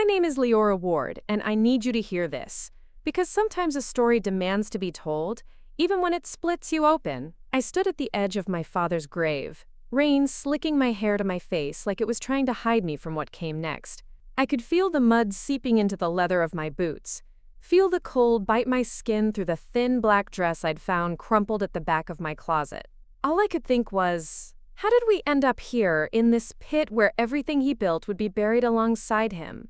name is Leora Ward, and I need you to hear this. Because sometimes a story demands to be told, even when it splits you open. I stood at the edge of my father's grave, rain slicking my hair to my face like it was trying to hide me from what came next. I could feel the mud seeping into the leather of my boots, feel the cold bite my skin through the thin black dress I'd found crumpled at the back of my closet. All I could think was, how did we end up here, in this pit where everything he built would be buried alongside him?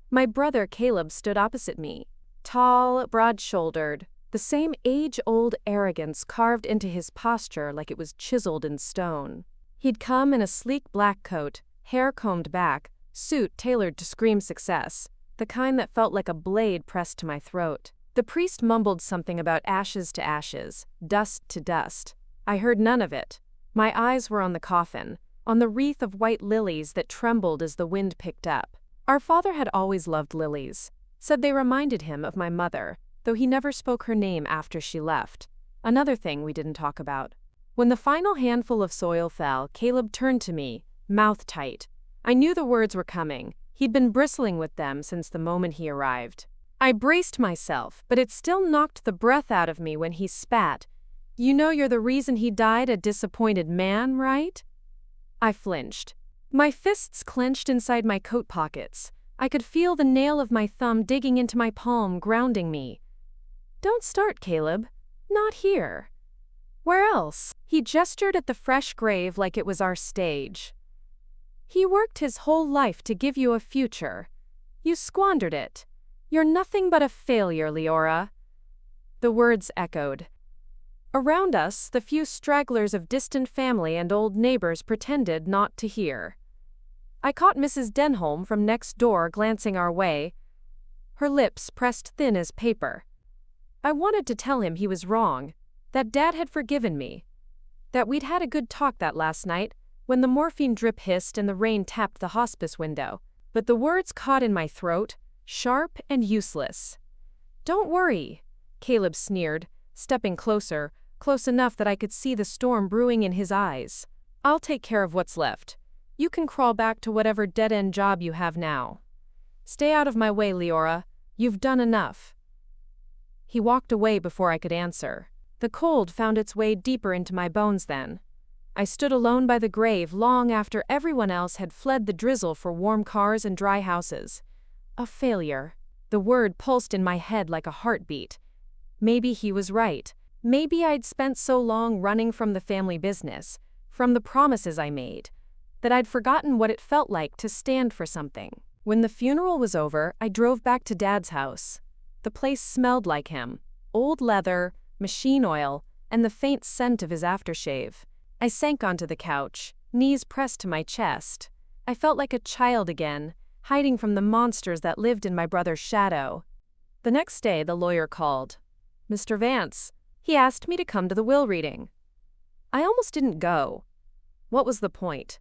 My brother Caleb stood opposite me, tall, broad-shouldered, the same age-old arrogance carved into his posture like it was chiseled in stone. He'd come in a sleek black coat, hair combed back, suit tailored to scream success, the kind that felt like a blade pressed to my throat. The priest mumbled something about ashes to ashes, dust to dust. I heard none of it. My eyes were on the coffin, on the wreath of white lilies that trembled as the wind picked up. Our father had always loved lilies, said they reminded him of my mother, though he never spoke her name after she left. Another thing we didn't talk about. When the final handful of soil fell, Caleb turned to me, mouth tight. I knew the words were coming. He'd been bristling with them since the moment he arrived. I braced myself, but it still knocked the breath out of me when he spat. "You know you're the reason he died, a disappointed man, right?" I flinched. My fists clenched inside my coat pockets. I could feel the nail of my thumb digging into my palm, grounding me. "Don't start, Caleb. Not here." "Where else?" He gestured at the fresh grave like it was our stage. "He worked his whole life to give you a future. You squandered it. You're nothing but a failure, Leora." The words echoed. Around us, the few stragglers of distant family and old neighbors pretended not to hear. I caught Mrs. Denholm from next door glancing our way, her lips pressed thin as paper. I wanted to tell him he was wrong, that Dad had forgiven me, that we'd had a good talk that last night when the morphine drip hissed and the rain tapped the hospice window, but the words caught in my throat, sharp and useless. "Don't worry," Caleb sneered, stepping closer, close enough that I could see the storm brewing in his eyes. "I'll take care of what's left. You can crawl back to whatever dead-end job you have now. Stay out of my way, Leora. You've done enough." He walked away before I could answer. The cold found its way deeper into my bones then. I stood alone by the grave long after everyone else had fled the drizzle for warm cars and dry houses. A failure. The word pulsed in my head like a heartbeat. Maybe he was right. Maybe I'd spent so long running from the family business, from the promises I made, that I'd forgotten what it felt like to stand for something. When the funeral was over, I drove back to Dad's house. The place smelled like him. Old leather, machine oil, and the faint scent of his aftershave. I sank onto the couch, knees pressed to my chest. I felt like a child again, hiding from the monsters that lived in my brother's shadow. The next day, the lawyer called. "Mr. Vance." He asked me to come to the will reading. I almost didn't go. What was the point?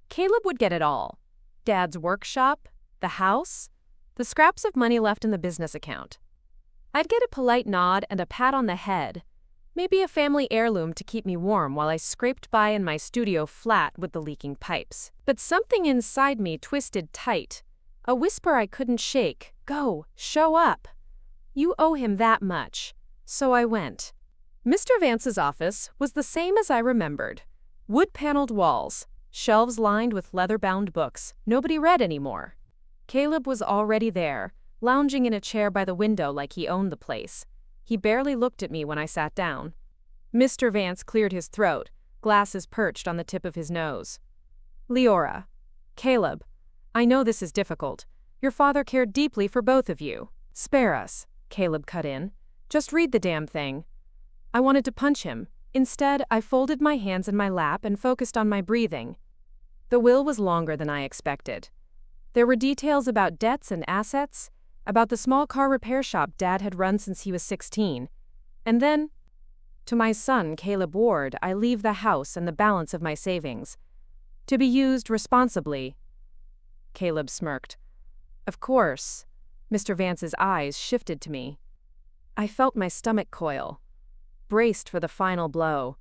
Caleb would get it all. Dad's workshop, the house, the scraps of money left in the business account. I'd get a polite nod and a pat on the head, maybe a family heirloom to keep me warm while I scraped by in my studio flat with the leaking pipes. But something inside me twisted tight, a whisper I couldn't shake. "Go, show up. You owe him that much." So I went. Mr. Vance's office was the same as I remembered. Wood-paneled walls, shelves lined with leather-bound books nobody read anymore. Caleb was already there, lounging in a chair by the window like he owned the place. He barely looked at me when I sat down. Mr. Vance cleared his throat, glasses perched on the tip of his nose. "Leora, Caleb, I know this is difficult. Your father cared deeply for both of you." "Spare us," Caleb cut in. "Just read the damn thing." I wanted to punch him. Instead, I folded my hands in my lap and focused on my breathing. The will was longer than I expected. There were details about debts and assets, about the small car repair shop Dad had run since he was 16. And then, to my son, Caleb Ward, I leave the house and the balance of my savings, to be used responsibly. Caleb smirked. "Of course." Mr. Vance's eyes shifted to me. I felt my stomach coil, braced for the final blow.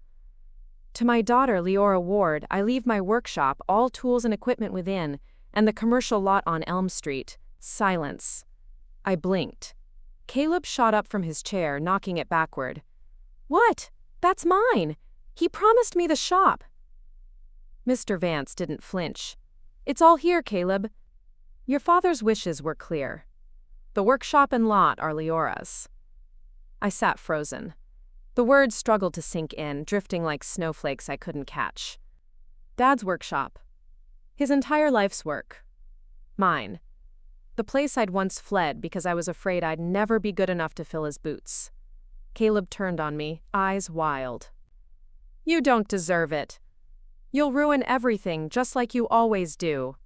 "To my daughter, Leora Ward, I leave my workshop, all tools and equipment within, and the commercial lot on Elm Street, Silence. I blinked. Caleb shot up from his chair, knocking it backward. What? That's mine! He promised me the shop! Mr. Vance didn't flinch. It's all here, Caleb. Your father's wishes were clear. The workshop and lot are Leora's. I sat frozen. The words struggled to sink in, drifting like snowflakes I couldn't catch. Dad's workshop. His entire life's work. Mine. The place I'd once fled because I was afraid I'd never be good enough to fill his boots. Caleb turned on me, eyes wild. You don't deserve it. You'll ruin everything just like you always do.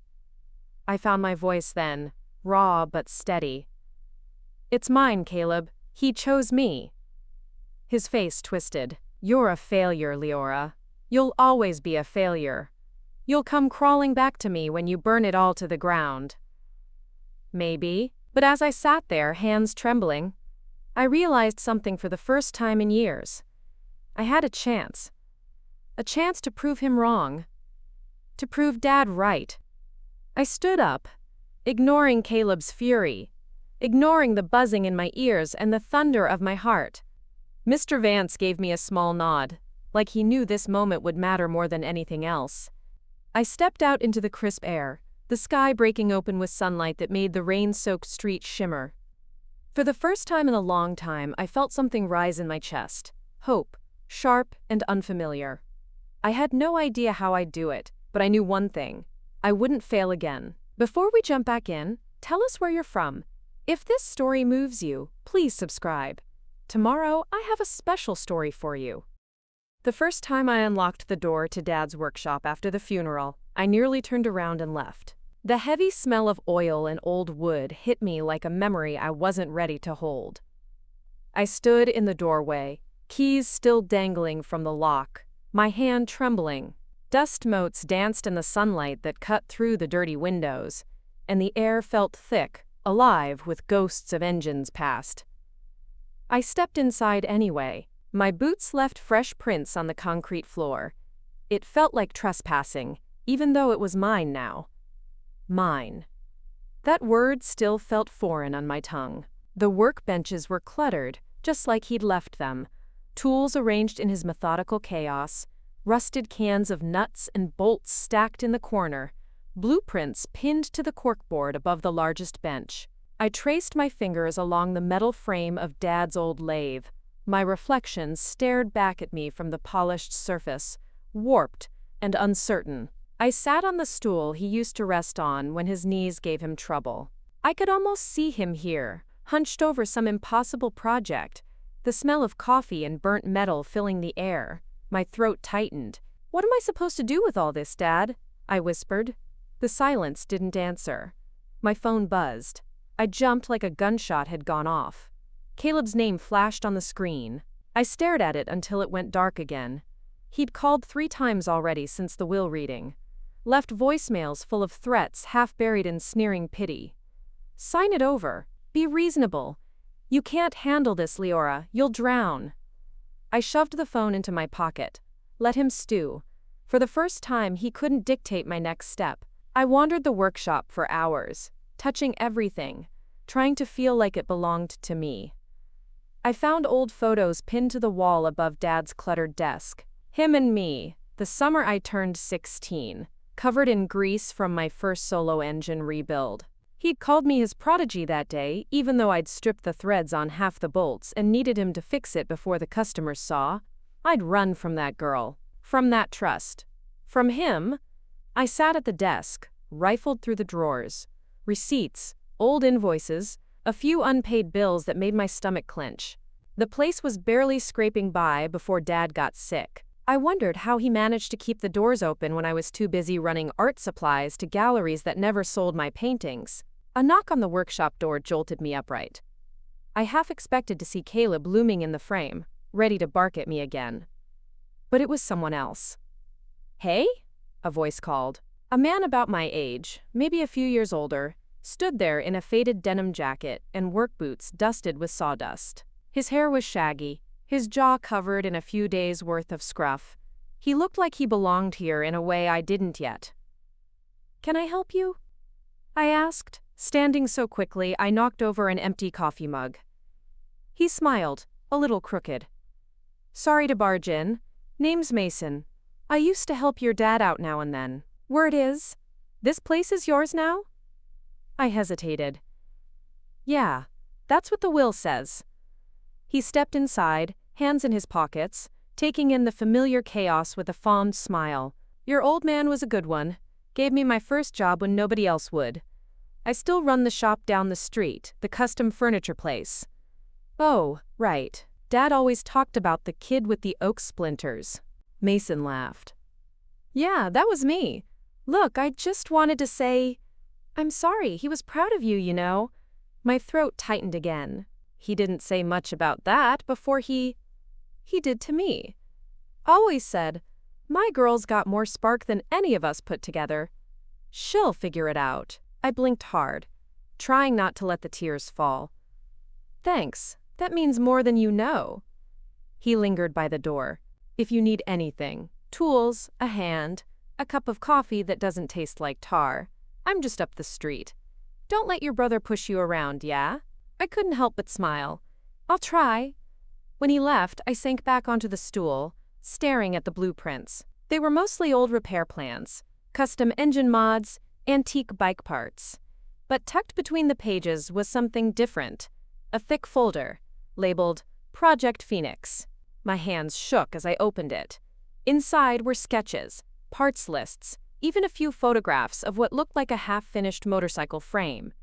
I found my voice then, raw but steady. It's mine, Caleb. He chose me. His face twisted. You're a failure, Leora. You'll always be a failure. You'll come crawling back to me when you burn it all to the ground. Maybe, but as I sat there, hands trembling, I realized something for the first time in years. I had a chance. A chance to prove him wrong. To prove Dad right. I stood up, ignoring Caleb's fury, ignoring the buzzing in my ears and the thunder of my heart. Mr. Vance gave me a small nod, like he knew this moment would matter more than anything else. I stepped out into the crisp air, the sky breaking open with sunlight that made the rain-soaked street shimmer. For the first time in a long time, I felt something rise in my chest. Hope, sharp and unfamiliar. I had no idea how I'd do it, but I knew one thing. I wouldn't fail again. Before we jump back in, tell us where you're from. If this story moves you, please subscribe. Tomorrow, I have a special story for you. The first time I unlocked the door to Dad's workshop after the funeral, I nearly turned around and left. The heavy smell of oil and old wood hit me like a memory I wasn't ready to hold. I stood in the doorway, keys still dangling from the lock, my hand trembling. Dust motes danced in the sunlight that cut through the dirty windows, and the air felt thick, alive with ghosts of engines past. I stepped inside anyway. My boots left fresh prints on the concrete floor. It felt like trespassing, even though it was mine now. Mine. That word still felt foreign on my tongue. The workbenches were cluttered, just like he'd left them. Tools arranged in his methodical chaos, rusted cans of nuts and bolts stacked in the corner, blueprints pinned to the corkboard above the largest bench. I traced my fingers along the metal frame of Dad's old lathe. My reflections stared back at me from the polished surface, warped and uncertain. I sat on the stool he used to rest on when his knees gave him trouble. I could almost see him here, hunched over some impossible project, the smell of coffee and burnt metal filling the air. My throat tightened. What am I supposed to do with all this, Dad? I whispered. The silence didn't answer. My phone buzzed. I jumped like a gunshot had gone off. Caleb's name flashed on the screen. I stared at it until it went dark again. He'd called 3 times already since the will reading. Left voicemails full of threats half buried in sneering pity. Sign it over. Be reasonable. You can't handle this, Leora. You'll drown. I shoved the phone into my pocket. Let him stew. For the first time, he couldn't dictate my next step. I wandered the workshop for hours, touching everything, trying to feel like it belonged to me. I found old photos pinned to the wall above Dad's cluttered desk. Him and me, the summer I turned 16, covered in grease from my first solo engine rebuild. He'd called me his prodigy that day, even though I'd stripped the threads on half the bolts and needed him to fix it before the customers saw. I'd run from that girl, from that trust. From him, I sat at the desk, rifled through the drawers. Receipts, old invoices, a few unpaid bills that made my stomach clench. The place was barely scraping by before Dad got sick. I wondered how he managed to keep the doors open when I was too busy running art supplies to galleries that never sold my paintings. A knock on the workshop door jolted me upright. I half expected to see Caleb looming in the frame, ready to bark at me again. But it was someone else. "Hey?" a voice called. A man about my age, maybe a few years older, stood there in a faded denim jacket and work boots dusted with sawdust. His hair was shaggy, his jaw covered in a few days' worth of scruff. He looked like he belonged here in a way I didn't yet. "Can I help you?" I asked, Standing so quickly, I knocked over an empty coffee mug. He smiled, a little crooked. Sorry to barge in. Name's Mason. I used to help your dad out now and then. Word is, this place is yours now? I hesitated. Yeah, that's what the will says. He stepped inside, hands in his pockets, taking in the familiar chaos with a fond smile. Your old man was a good one. Gave me my first job when nobody else would. I still run the shop down the street, the custom furniture place. Oh, right. Dad always talked about the kid with the oak splinters. Mason laughed. Yeah, that was me. Look, I just wanted to say, I'm sorry, he was proud of you, you know. My throat tightened again. He didn't say much about that before he did to me. Always said, my girl's got more spark than any of us put together. She'll figure it out. I blinked hard, trying not to let the tears fall. Thanks, that means more than you know. He lingered by the door. If you need anything, tools, a hand, a cup of coffee that doesn't taste like tar, I'm just up the street. Don't let your brother push you around, yeah? I couldn't help but smile. I'll try. When he left, I sank back onto the stool, staring at the blueprints. They were mostly old repair plans, custom engine mods, antique bike parts. But tucked between the pages was something different, a thick folder, labeled Project Phoenix. My hands shook as I opened it. Inside were sketches, parts lists, even a few photographs of what looked like a half-finished motorcycle frame.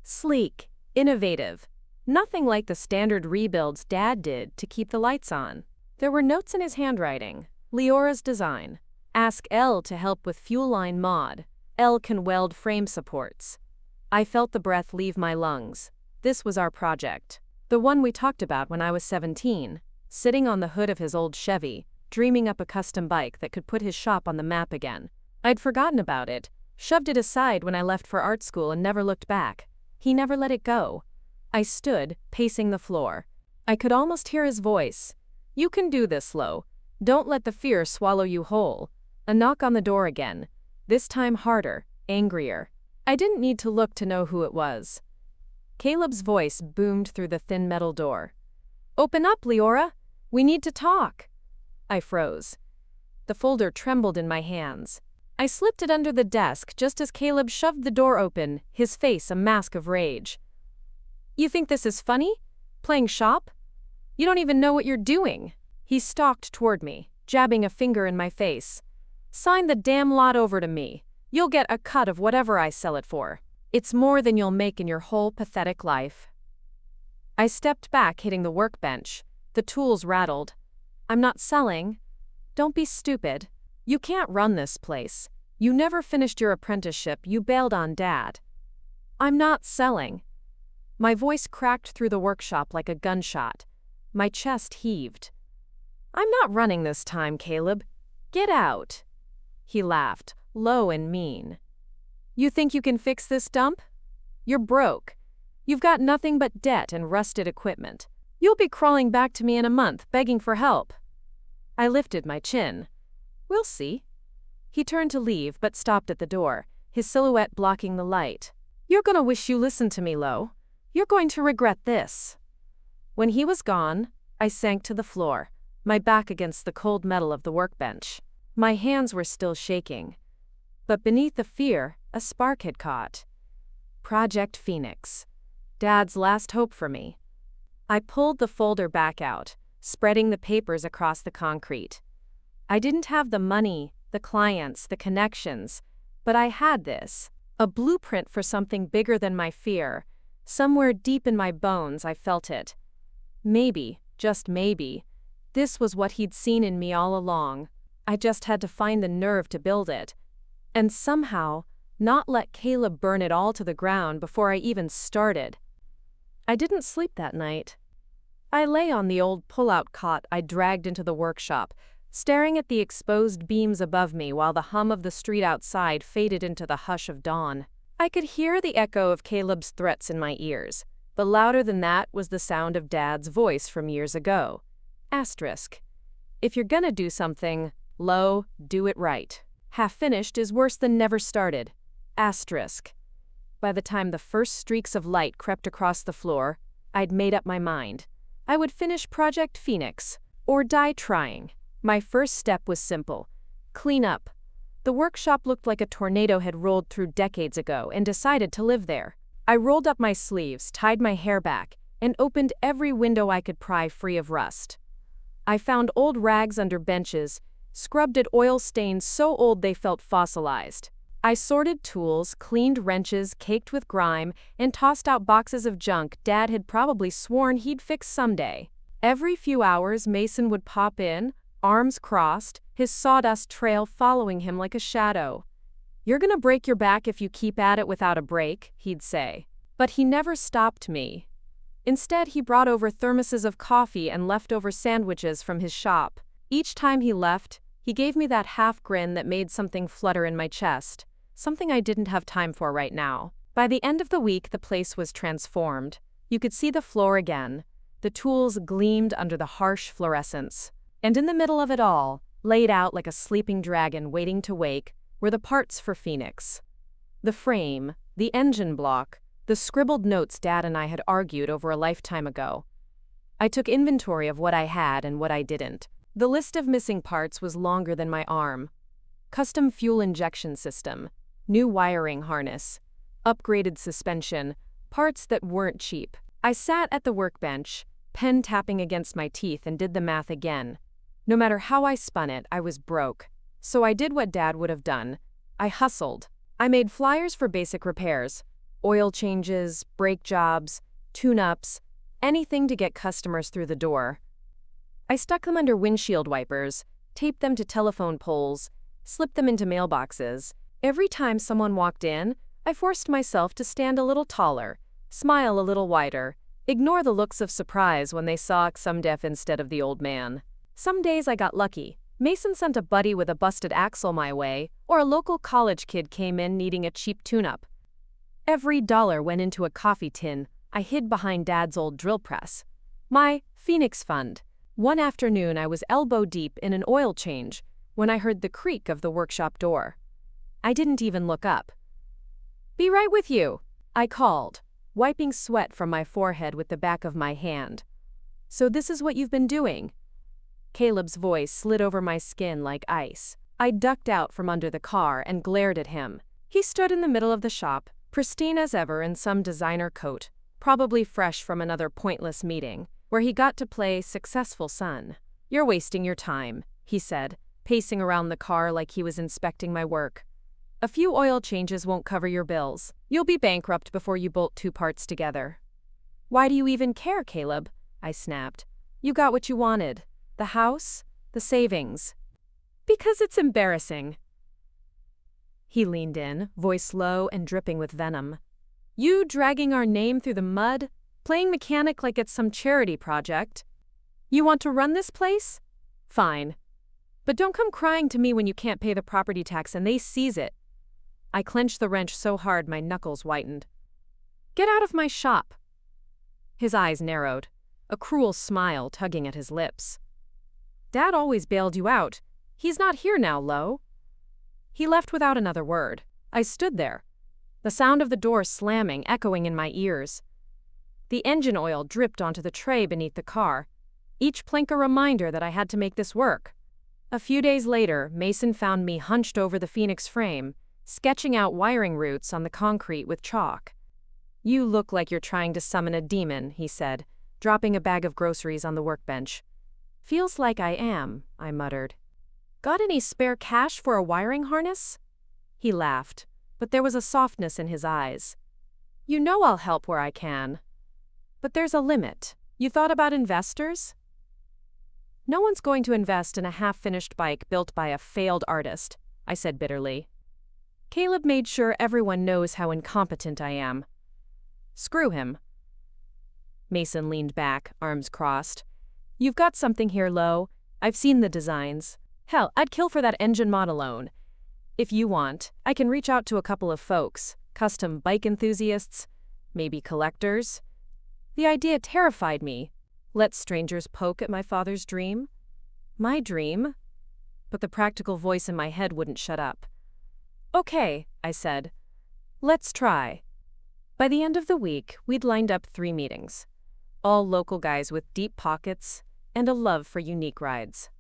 Sleek, innovative, nothing like the standard rebuilds Dad did to keep the lights on. There were notes in his handwriting. Leora's design. Ask Elle to help with fuel line mod. Elle can weld frame supports. I felt the breath leave my lungs. This was our project. The one we talked about when I was 17, sitting on the hood of his old Chevy, dreaming up a custom bike that could put his shop on the map again. I'd forgotten about it, shoved it aside when I left for art school and never looked back. He never let it go. I stood, pacing the floor. I could almost hear his voice. You can do this, Lo. Don't let the fear swallow you whole. A knock on the door again. This time harder, angrier. I didn't need to look to know who it was. Caleb's voice boomed through the thin metal door. Open up, Leora. We need to talk. I froze. The folder trembled in my hands. I slipped it under the desk just as Caleb shoved the door open, his face a mask of rage. You think this is funny? Playing shop? You don't even know what you're doing. He stalked toward me, jabbing a finger in my face. Sign the damn lot over to me. You'll get a cut of whatever I sell it for. It's more than you'll make in your whole pathetic life. I stepped back, hitting the workbench. The tools rattled. I'm not selling. Don't be stupid. You can't run this place. You never finished your apprenticeship, you bailed on Dad. I'm not selling. My voice cracked through the workshop like a gunshot. My chest heaved. I'm not running this time, Caleb. Get out. He laughed, low and mean. You think you can fix this dump? You're broke. You've got nothing but debt and rusted equipment. You'll be crawling back to me in a month, begging for help. I lifted my chin. We'll see. He turned to leave, but stopped at the door, his silhouette blocking the light. You're gonna wish you listened to me, Lo. You're going to regret this. When he was gone, I sank to the floor, my back against the cold metal of the workbench. My hands were still shaking. But beneath the fear, a spark had caught. Project Phoenix. Dad's last hope for me. I pulled the folder back out, spreading the papers across the concrete. I didn't have the money, the clients, the connections, but I had this. A blueprint for something bigger than my fear. Somewhere deep in my bones, I felt it. Maybe, just maybe, this was what he'd seen in me all along. I just had to find the nerve to build it. And somehow, not let Caleb burn it all to the ground before I even started. I didn't sleep that night. I lay on the old pull-out cot I dragged into the workshop, staring at the exposed beams above me while the hum of the street outside faded into the hush of dawn. I could hear the echo of Caleb's threats in my ears, but louder than that was the sound of Dad's voice from years ago. Asterisk. If you're gonna do something, Lo, do it right. Half finished is worse than never started. Asterisk. By the time the first streaks of light crept across the floor, I'd made up my mind. I would finish Project Phoenix, or die trying. My first step was simple: clean up. The workshop looked like a tornado had rolled through decades ago and decided to live there. I rolled up my sleeves, tied my hair back, and opened every window I could pry free of rust. I found old rags under benches, scrubbed at oil stains so old they felt fossilized. I sorted tools, cleaned wrenches caked with grime, and tossed out boxes of junk Dad had probably sworn he'd fix someday. Every few hours, Mason would pop in, arms crossed, his sawdust trail following him like a shadow. "You're gonna break your back if you keep at it without a break," he'd say. But he never stopped me. Instead, he brought over thermoses of coffee and leftover sandwiches from his shop. Each time he left, he gave me that half grin that made something flutter in my chest, something I didn't have time for right now. By the end of the week, the place was transformed. You could see the floor again. The tools gleamed under the harsh fluorescence. And in the middle of it all, laid out like a sleeping dragon waiting to wake, were the parts for Phoenix. The frame, the engine block, the scribbled notes Dad and I had argued over a lifetime ago. I took inventory of what I had and what I didn't. The list of missing parts was longer than my arm. Custom fuel injection system, new wiring harness, upgraded suspension, parts that weren't cheap. I sat at the workbench, pen tapping against my teeth, and did the math again. No matter how I spun it, I was broke. So I did what Dad would have done. I hustled. I made flyers for basic repairs, oil changes, brake jobs, tune-ups, anything to get customers through the door. I stuck them under windshield wipers, taped them to telephone poles, slipped them into mailboxes. Every time someone walked in, I forced myself to stand a little taller, smile a little wider, ignore the looks of surprise when they saw XMDF instead of the old man. Some days I got lucky. Mason sent a buddy with a busted axle my way, or a local college kid came in needing a cheap tune-up. Every dollar went into a coffee tin I hid behind Dad's old drill press. My Phoenix Fund. One afternoon I was elbow deep in an oil change when I heard the creak of the workshop door. I didn't even look up. "Be right with you," I called, wiping sweat from my forehead with the back of my hand. "So this is what you've been doing?" Caleb's voice slid over my skin like ice. I ducked out from under the car and glared at him. He stood in the middle of the shop, pristine as ever in some designer coat, probably fresh from another pointless meeting, where he got to play successful son. "You're wasting your time," he said, pacing around the car like he was inspecting my work. "A few oil changes won't cover your bills. You'll be bankrupt before you bolt two parts together." "Why do you even care, Caleb?" I snapped. "You got what you wanted. The house, the savings." "Because it's embarrassing." He leaned in, voice low and dripping with venom. "You dragging our name through the mud, playing mechanic like it's some charity project. You want to run this place? Fine. But don't come crying to me when you can't pay the property tax and they seize it." I clenched the wrench so hard my knuckles whitened. "Get out of my shop." His eyes narrowed, a cruel smile tugging at his lips. "Dad always bailed you out. He's not here now, Lo." He left without another word. I stood there, the sound of the door slamming echoing in my ears. The engine oil dripped onto the tray beneath the car, each plink a reminder that I had to make this work. A few days later, Mason found me hunched over the Phoenix frame, sketching out wiring routes on the concrete with chalk. "You look like you're trying to summon a demon," he said, dropping a bag of groceries on the workbench. "Feels like I am," I muttered. "Got any spare cash for a wiring harness?" He laughed, but there was a softness in his eyes. "You know I'll help where I can. But there's a limit. You thought about investors?" "No one's going to invest in a half-finished bike built by a failed artist," I said bitterly. Caleb made sure everyone knows how incompetent I am. "Screw him." Mason leaned back, arms crossed. "You've got something here, Lo. I've seen the designs. Hell, I'd kill for that engine mod alone. If you want, I can reach out to a couple of folks, custom bike enthusiasts, maybe collectors." The idea terrified me. Let strangers poke at my father's dream? My dream? But the practical voice in my head wouldn't shut up. "Okay," I said. "Let's try." By the end of the week, we'd lined up 3 meetings. All local guys with deep pockets and a love for unique rides.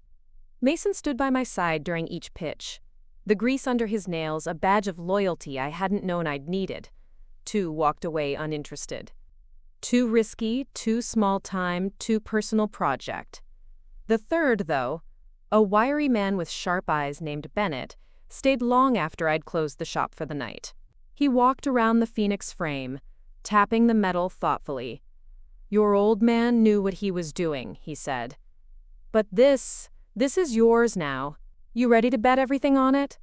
Mason stood by my side during each pitch, the grease under his nails a badge of loyalty I hadn't known I'd needed. 2 walked away uninterested. Too risky, too small time, too personal project. The third, though, a wiry man with sharp eyes named Bennett, stayed long after I'd closed the shop for the night. He walked around the Phoenix frame, tapping the metal thoughtfully. "Your old man knew what he was doing," he said. "But this is yours now. You ready to bet everything on it?"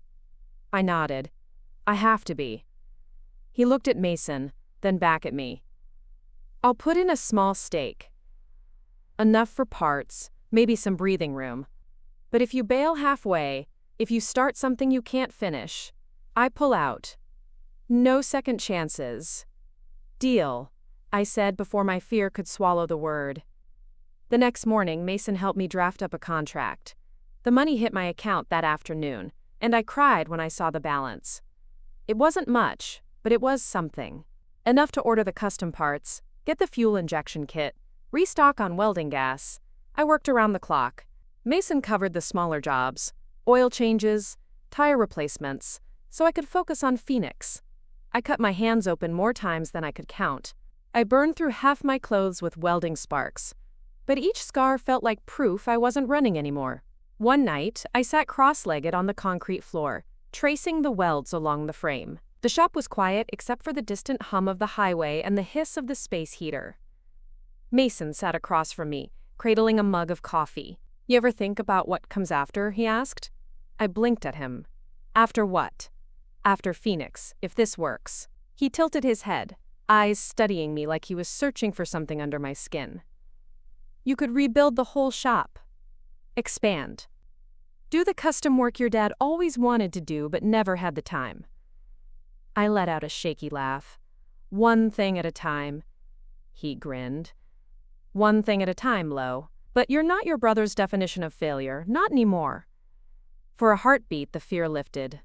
I nodded. "I have to be." He looked at Mason, then back at me. "I'll put in a small stake. Enough for parts, maybe some breathing room. But if you bail halfway, if you start something you can't finish, I pull out. No second chances." "Deal," I said before my fear could swallow the word. The next morning, Mason helped me draft up a contract. The money hit my account that afternoon, and I cried when I saw the balance. It wasn't much, but it was something. Enough to order the custom parts, get the fuel injection kit, restock on welding gas. I worked around the clock. Mason covered the smaller jobs, oil changes, tire replacements, so I could focus on Phoenix. I cut my hands open more times than I could count. I burned through half my clothes with welding sparks. But each scar felt like proof I wasn't running anymore. One night, I sat cross-legged on the concrete floor, tracing the welds along the frame. The shop was quiet except for the distant hum of the highway and the hiss of the space heater. Mason sat across from me, cradling a mug of coffee. "You ever think about what comes after?" he asked. I blinked at him. "After what?" "After Phoenix, if this works." He tilted his head, eyes studying me like he was searching for something under my skin. "You could rebuild the whole shop. Expand. Do the custom work your dad always wanted to do but never had the time." I let out a shaky laugh. "One thing at a time." He grinned. "One thing at a time, Lo. But you're not your brother's definition of failure, not anymore." For a heartbeat, the fear lifted.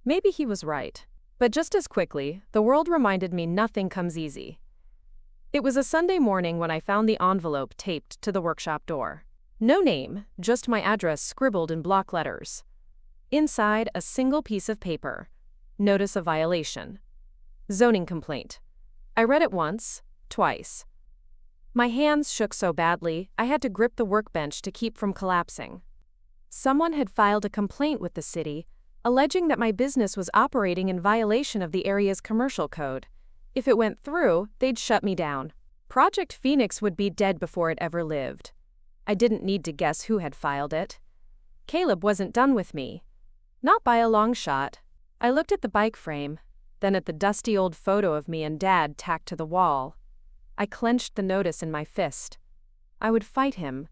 Maybe he was right. But just as quickly, the world reminded me nothing comes easy. It was a Sunday morning when I found the envelope taped to the workshop door. No name, just my address scribbled in block letters. Inside, a single piece of paper. Notice of violation. Zoning complaint. I read it once, twice. My hands shook so badly, I had to grip the workbench to keep from collapsing. Someone had filed a complaint with the city, alleging that my business was operating in violation of the area's commercial code. If it went through, they'd shut me down. Project Phoenix would be dead before it ever lived. I didn't need to guess who had filed it. Caleb wasn't done with me. Not by a long shot. I looked at the bike frame, then at the dusty old photo of me and Dad tacked to the wall. I clenched the notice in my fist. I would fight him.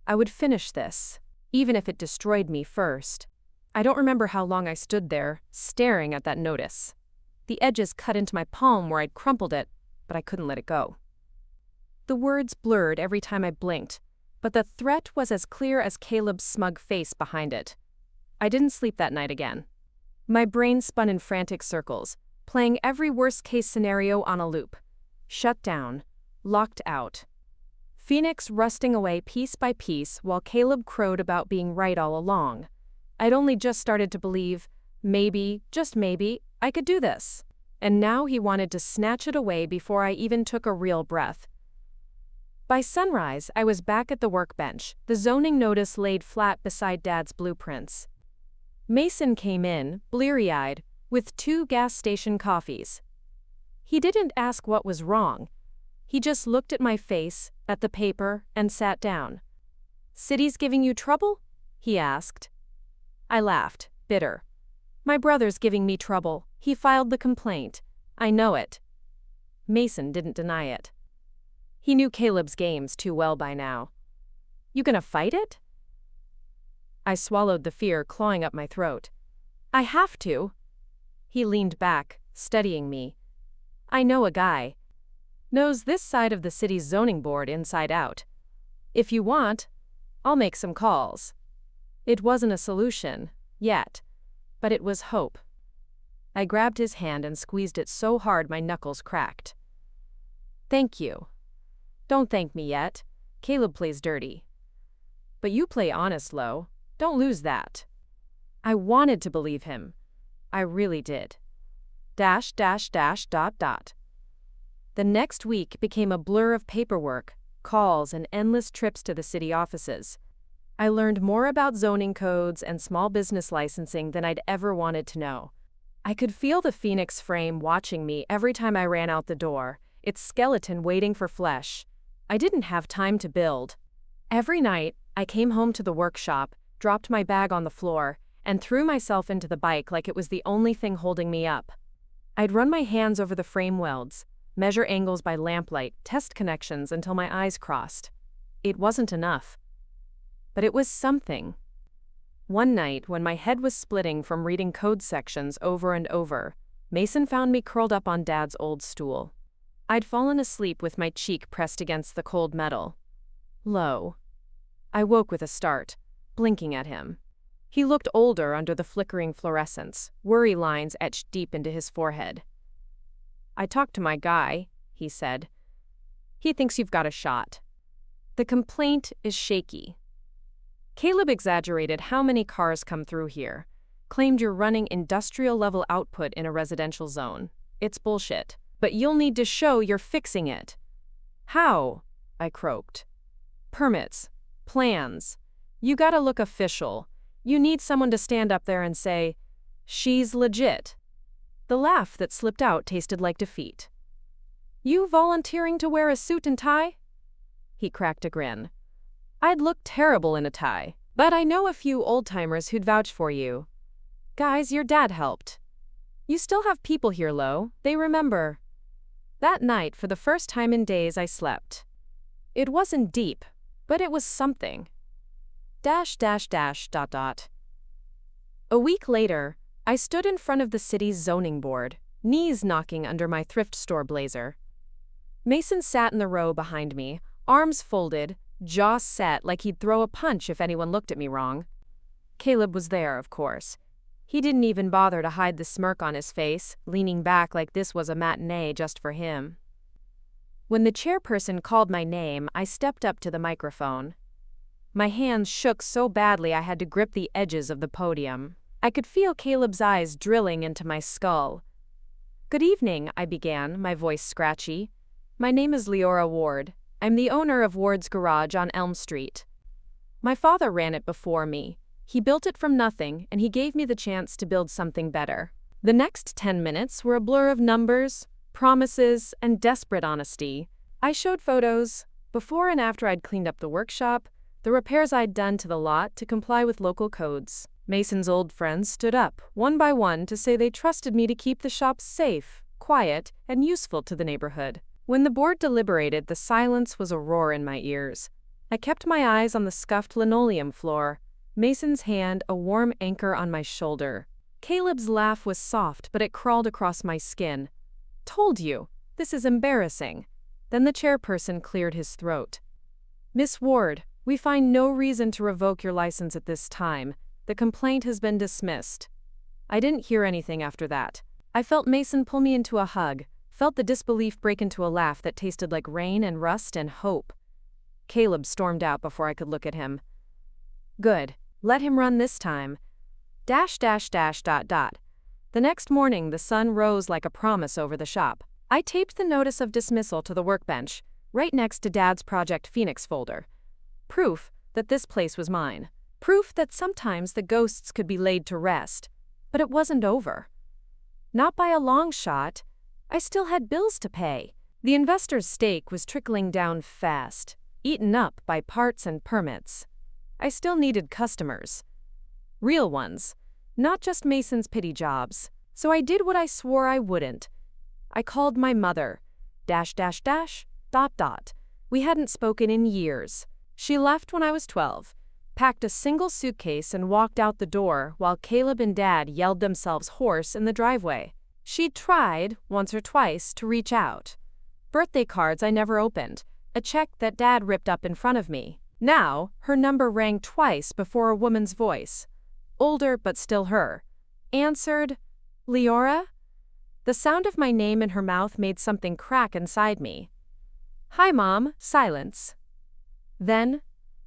I would finish this, even if it destroyed me first. I don't remember how long I stood there, staring at that notice. The edges cut into my palm where I'd crumpled it, but I couldn't let it go. The words blurred every time I blinked, but the threat was as clear as Caleb's smug face behind it. I didn't sleep that night again. My brain spun in frantic circles, playing every worst-case scenario on a loop. Shut down. Locked out. Phoenix rusting away piece by piece while Caleb crowed about being right all along. I'd only just started to believe, maybe, just maybe, I could do this. And now he wanted to snatch it away before I even took a real breath. By sunrise, I was back at the workbench, the zoning notice laid flat beside Dad's blueprints. Mason came in, bleary-eyed, with 2 gas station coffees. He didn't ask what was wrong. He just looked at my face, at the paper, and sat down. "City's giving you trouble?" he asked. I laughed, bitter. "My brother's giving me trouble. He filed the complaint. I know it." Mason didn't deny it. He knew Caleb's games too well by now. "You gonna fight it?" I swallowed the fear clawing up my throat. "I have to." He leaned back, studying me. "I know a guy. Knows this side of the city's zoning board inside out. If you want, I'll make some calls." It wasn't a solution, yet, but it was hope. I grabbed his hand and squeezed it so hard my knuckles cracked. Thank you. Don't thank me yet. Caleb plays dirty. But you play honest, Lo. Don't lose that. I wanted to believe him. I really did. ... The next week became a blur of paperwork, calls, and endless trips to the city offices. I learned more about zoning codes and small business licensing than I'd ever wanted to know. I could feel the phoenix frame watching me every time I ran out the door, its skeleton waiting for flesh. I didn't have time to build. Every night, I came home to the workshop, dropped my bag on the floor, and threw myself into the bike like it was the only thing holding me up. I'd run my hands over the frame welds, measure angles by lamplight, test connections until my eyes crossed. It wasn't enough. But it was something. One night, when my head was splitting from reading code sections over and over, Mason found me curled up on Dad's old stool. I'd fallen asleep with my cheek pressed against the cold metal. Lo. I woke with a start, blinking at him. He looked older under the flickering fluorescence, worry lines etched deep into his forehead. I talked to my guy, he said. He thinks you've got a shot. The complaint is shaky. Caleb exaggerated how many cars come through here, claimed you're running industrial-level output in a residential zone. It's bullshit. But you'll need to show you're fixing it. How? I croaked. Permits. Plans. You gotta look official. You need someone to stand up there and say, she's legit. The laugh that slipped out tasted like defeat. You volunteering to wear a suit and tie? He cracked a grin. I'd look terrible in a tie, but I know a few old-timers who'd vouch for you. Guys, your dad helped. You still have people here, Lo. They remember. That night, for the first time in days, I slept. It wasn't deep, but it was something. ... A week later, I stood in front of the city's zoning board, knees knocking under my thrift store blazer. Mason sat in the row behind me, arms folded, jaw set like he'd throw a punch if anyone looked at me wrong. Caleb was there, of course. He didn't even bother to hide the smirk on his face, leaning back like this was a matinee just for him. When the chairperson called my name, I stepped up to the microphone. My hands shook so badly I had to grip the edges of the podium. I could feel Caleb's eyes drilling into my skull. Good evening, I began, my voice scratchy. My name is Leora Ward. I'm the owner of Ward's Garage on Elm Street. My father ran it before me. He built it from nothing, and he gave me the chance to build something better. The next 10 minutes were a blur of numbers, promises, and desperate honesty. I showed photos, before and after I'd cleaned up the workshop, the repairs I'd done to the lot to comply with local codes. Mason's old friends stood up, one by one, to say they trusted me to keep the shop safe, quiet, and useful to the neighborhood. When the board deliberated, the silence was a roar in my ears. I kept my eyes on the scuffed linoleum floor, Mason's hand a warm anchor on my shoulder. Caleb's laugh was soft, but it crawled across my skin. Told you, this is embarrassing. Then the chairperson cleared his throat. Miss Ward, we find no reason to revoke your license at this time. The complaint has been dismissed. I didn't hear anything after that. I felt Mason pull me into a hug, felt the disbelief break into a laugh that tasted like rain and rust and hope. Caleb stormed out before I could look at him. Good. Let him run this time. ... The next morning, the sun rose like a promise over the shop. I taped the notice of dismissal to the workbench, right next to Dad's Project Phoenix folder. Proof that this place was mine. Proof that sometimes the ghosts could be laid to rest. But it wasn't over. Not by a long shot. I still had bills to pay. The investor's stake was trickling down fast, eaten up by parts and permits. I still needed customers. Real ones. Not just Mason's pity jobs. So I did what I swore I wouldn't. I called my mother. ... We hadn't spoken in years. She left when I was 12, packed a single suitcase and walked out the door while Caleb and Dad yelled themselves hoarse in the driveway. She'd tried, once or twice, to reach out. Birthday cards I never opened, a check that Dad ripped up in front of me. Now, her number rang twice before a woman's voice. Older but still her. Answered, Leora? The sound of my name in her mouth made something crack inside me. Hi, Mom. Silence. Then,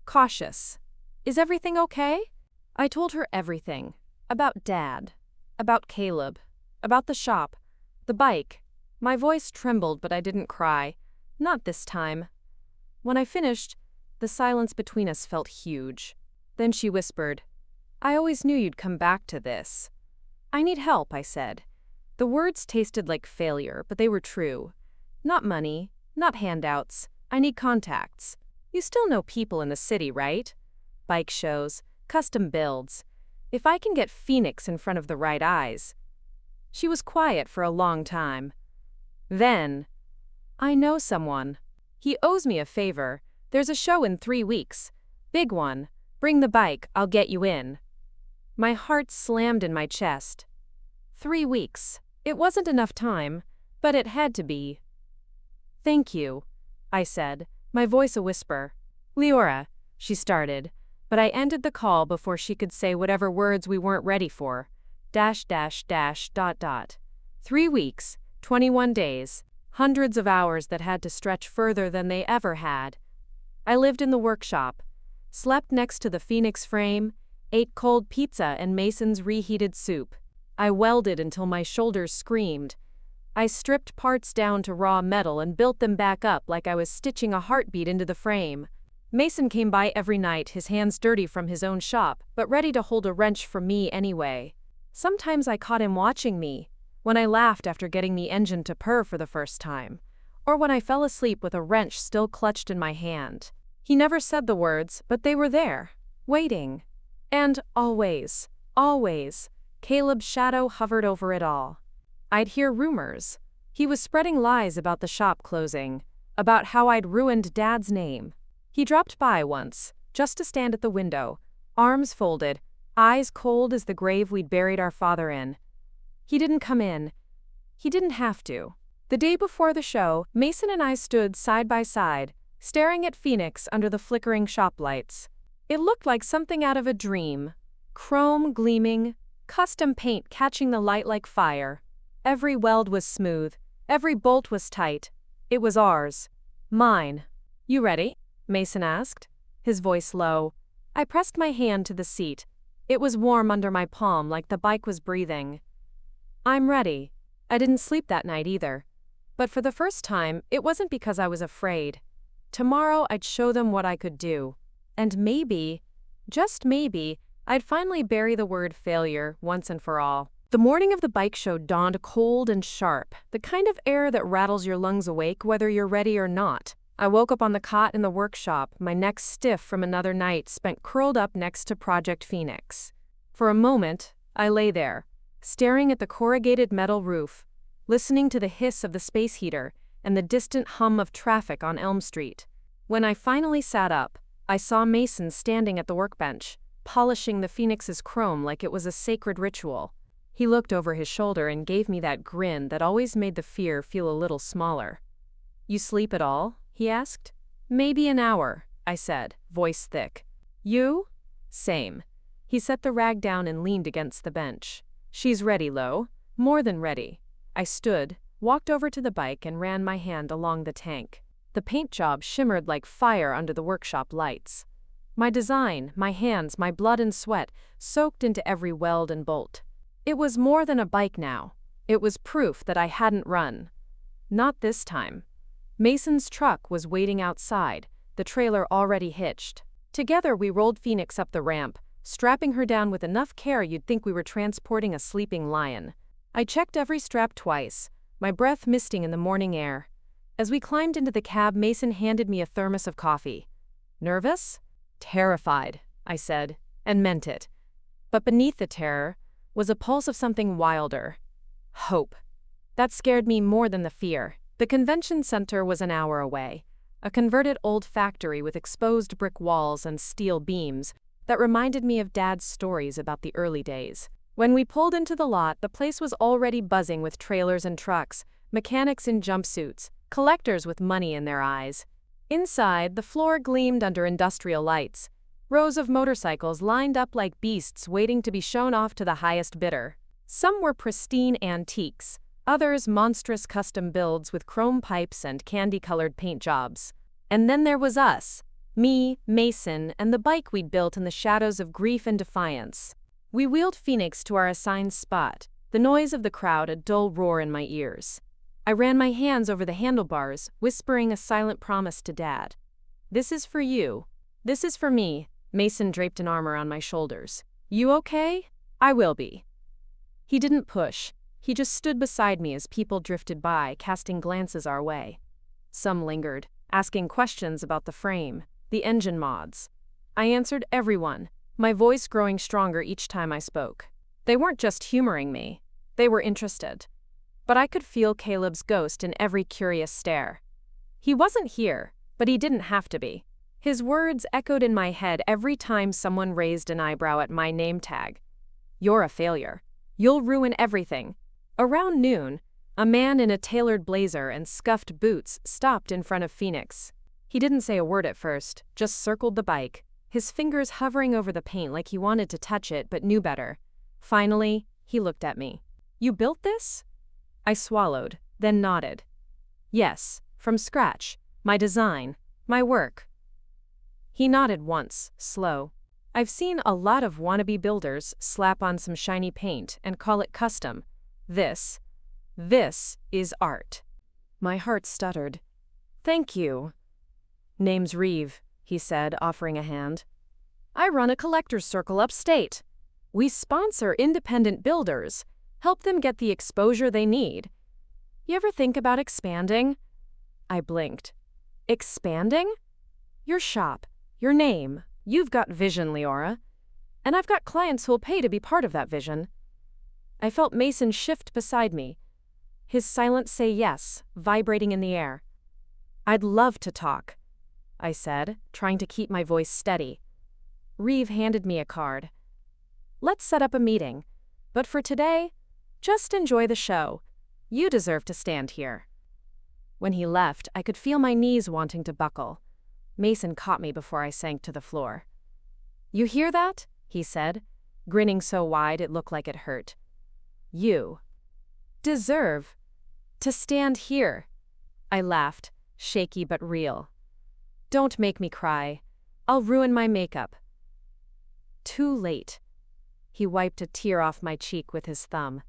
cautious. Is everything okay? I told her everything. About Dad. About Caleb. About the shop. The bike. My voice trembled, but I didn't cry. Not this time. When I finished, the silence between us felt huge. Then she whispered, I always knew you'd come back to this. I need help, I said. The words tasted like failure, but they were true. Not money, not handouts. I need contacts. You still know people in the city, right? Bike shows, custom builds. If I can get Phoenix in front of the right eyes. She was quiet for a long time. Then, I know someone. He owes me a favor. There's a show in 3 weeks. Big one. Bring the bike, I'll get you in. My heart slammed in my chest. 3 weeks. It wasn't enough time, but it had to be. Thank you, I said, my voice a whisper. Leora, she started, but I ended the call before she could say whatever words we weren't ready for. .. 3 weeks, 21 days, hundreds of hours that had to stretch further than they ever had. I lived in the workshop, slept next to the Phoenix frame, ate cold pizza and Mason's reheated soup. I welded until my shoulders screamed. I stripped parts down to raw metal and built them back up like I was stitching a heartbeat into the frame. Mason came by every night, his hands dirty from his own shop, but ready to hold a wrench for me anyway. Sometimes I caught him watching me, when I laughed after getting the engine to purr for the first time, or when I fell asleep with a wrench still clutched in my hand. He never said the words, but they were there, waiting. And always, Caleb's shadow hovered over it all. I'd hear rumors. He was spreading lies about the shop closing, about how I'd ruined Dad's name. He dropped by once, just to stand at the window, arms folded, eyes cold as the grave we'd buried our father in. He didn't come in. He didn't have to. The day before the show, Mason and I stood side by side, staring at Phoenix under the flickering shop lights. It looked like something out of a dream. Chrome gleaming, custom paint catching the light like fire. Every weld was smooth, every bolt was tight. It was ours. Mine. You ready? Mason asked, his voice low. I pressed my hand to the seat. It was warm under my palm like the bike was breathing. I'm ready. I didn't sleep that night either. But for the first time, it wasn't because I was afraid. Tomorrow I'd show them what I could do. And maybe, just maybe, I'd finally bury the word failure once and for all. The morning of the bike show dawned cold and sharp, the kind of air that rattles your lungs awake whether you're ready or not. I woke up on the cot in the workshop, my neck stiff from another night spent curled up next to Project Phoenix. For a moment, I lay there, staring at the corrugated metal roof, listening to the hiss of the space heater and the distant hum of traffic on Elm Street. When I finally sat up, I saw Mason standing at the workbench, polishing the Phoenix's chrome like it was a sacred ritual. He looked over his shoulder and gave me that grin that always made the fear feel a little smaller. You sleep at all? He asked. Maybe an hour, I said, voice thick. You? Same. He set the rag down and leaned against the bench. She's ready, Lo. More than ready. I stood, walked over to the bike and ran my hand along the tank. The paint job shimmered like fire under the workshop lights. My design, my hands, my blood and sweat soaked into every weld and bolt. It was more than a bike now. It was proof that I hadn't run. Not this time. Mason's truck was waiting outside, the trailer already hitched. Together we rolled Phoenix up the ramp, strapping her down with enough care you'd think we were transporting a sleeping lion. I checked every strap twice, my breath misting in the morning air. As we climbed into the cab, Mason handed me a thermos of coffee. Nervous? Terrified, I said, and meant it. But beneath the terror was a pulse of something wilder. Hope. That scared me more than the fear. The convention center was an hour away, a converted old factory with exposed brick walls and steel beams that reminded me of Dad's stories about the early days. When we pulled into the lot, the place was already buzzing with trailers and trucks, mechanics in jumpsuits, collectors with money in their eyes. Inside, the floor gleamed under industrial lights. Rows of motorcycles lined up like beasts waiting to be shown off to the highest bidder. Some were pristine antiques, others monstrous custom builds with chrome pipes and candy-colored paint jobs. And then there was us, me, Mason, and the bike we'd built in the shadows of grief and defiance. We wheeled Phoenix to our assigned spot, the noise of the crowd a dull roar in my ears. I ran my hands over the handlebars, whispering a silent promise to Dad. "This is for you. This is for me." Mason draped an arm around my shoulders. "You okay?" "I will be." He didn't push. He just stood beside me as people drifted by, casting glances our way. Some lingered, asking questions about the frame, the engine mods. I answered everyone, my voice growing stronger each time I spoke. They weren't just humoring me. They were interested. But I could feel Caleb's ghost in every curious stare. He wasn't here, but he didn't have to be. His words echoed in my head every time someone raised an eyebrow at my name tag. "You're a failure. You'll ruin everything." Around noon, a man in a tailored blazer and scuffed boots stopped in front of Phoenix. He didn't say a word at first, just circled the bike, his fingers hovering over the paint like he wanted to touch it but knew better. Finally, he looked at me. "You built this?" I swallowed, then nodded. "Yes, from scratch. My design. My work." He nodded once, slow. "I've seen a lot of wannabe builders slap on some shiny paint and call it custom. This is art." My heart stuttered. "Thank you." "Name's Reeve," he said, offering a hand. "I run a collector's circle upstate. We sponsor independent builders, help them get the exposure they need. You ever think about expanding?" I blinked. "Expanding?" "Your shop, your name. You've got vision, Leora. And I've got clients who'll pay to be part of that vision." I felt Mason shift beside me, his silence say yes, vibrating in the air. "I'd love to talk," I said, trying to keep my voice steady. Reeve handed me a card. "Let's set up a meeting. But for today, just enjoy the show. You deserve to stand here." When he left, I could feel my knees wanting to buckle. Mason caught me before I sank to the floor. "You hear that?" he said, grinning so wide it looked like it hurt. "You deserve to stand here." I laughed, shaky but real. "Don't make me cry. I'll ruin my makeup." Too late. He wiped a tear off my cheek with his thumb.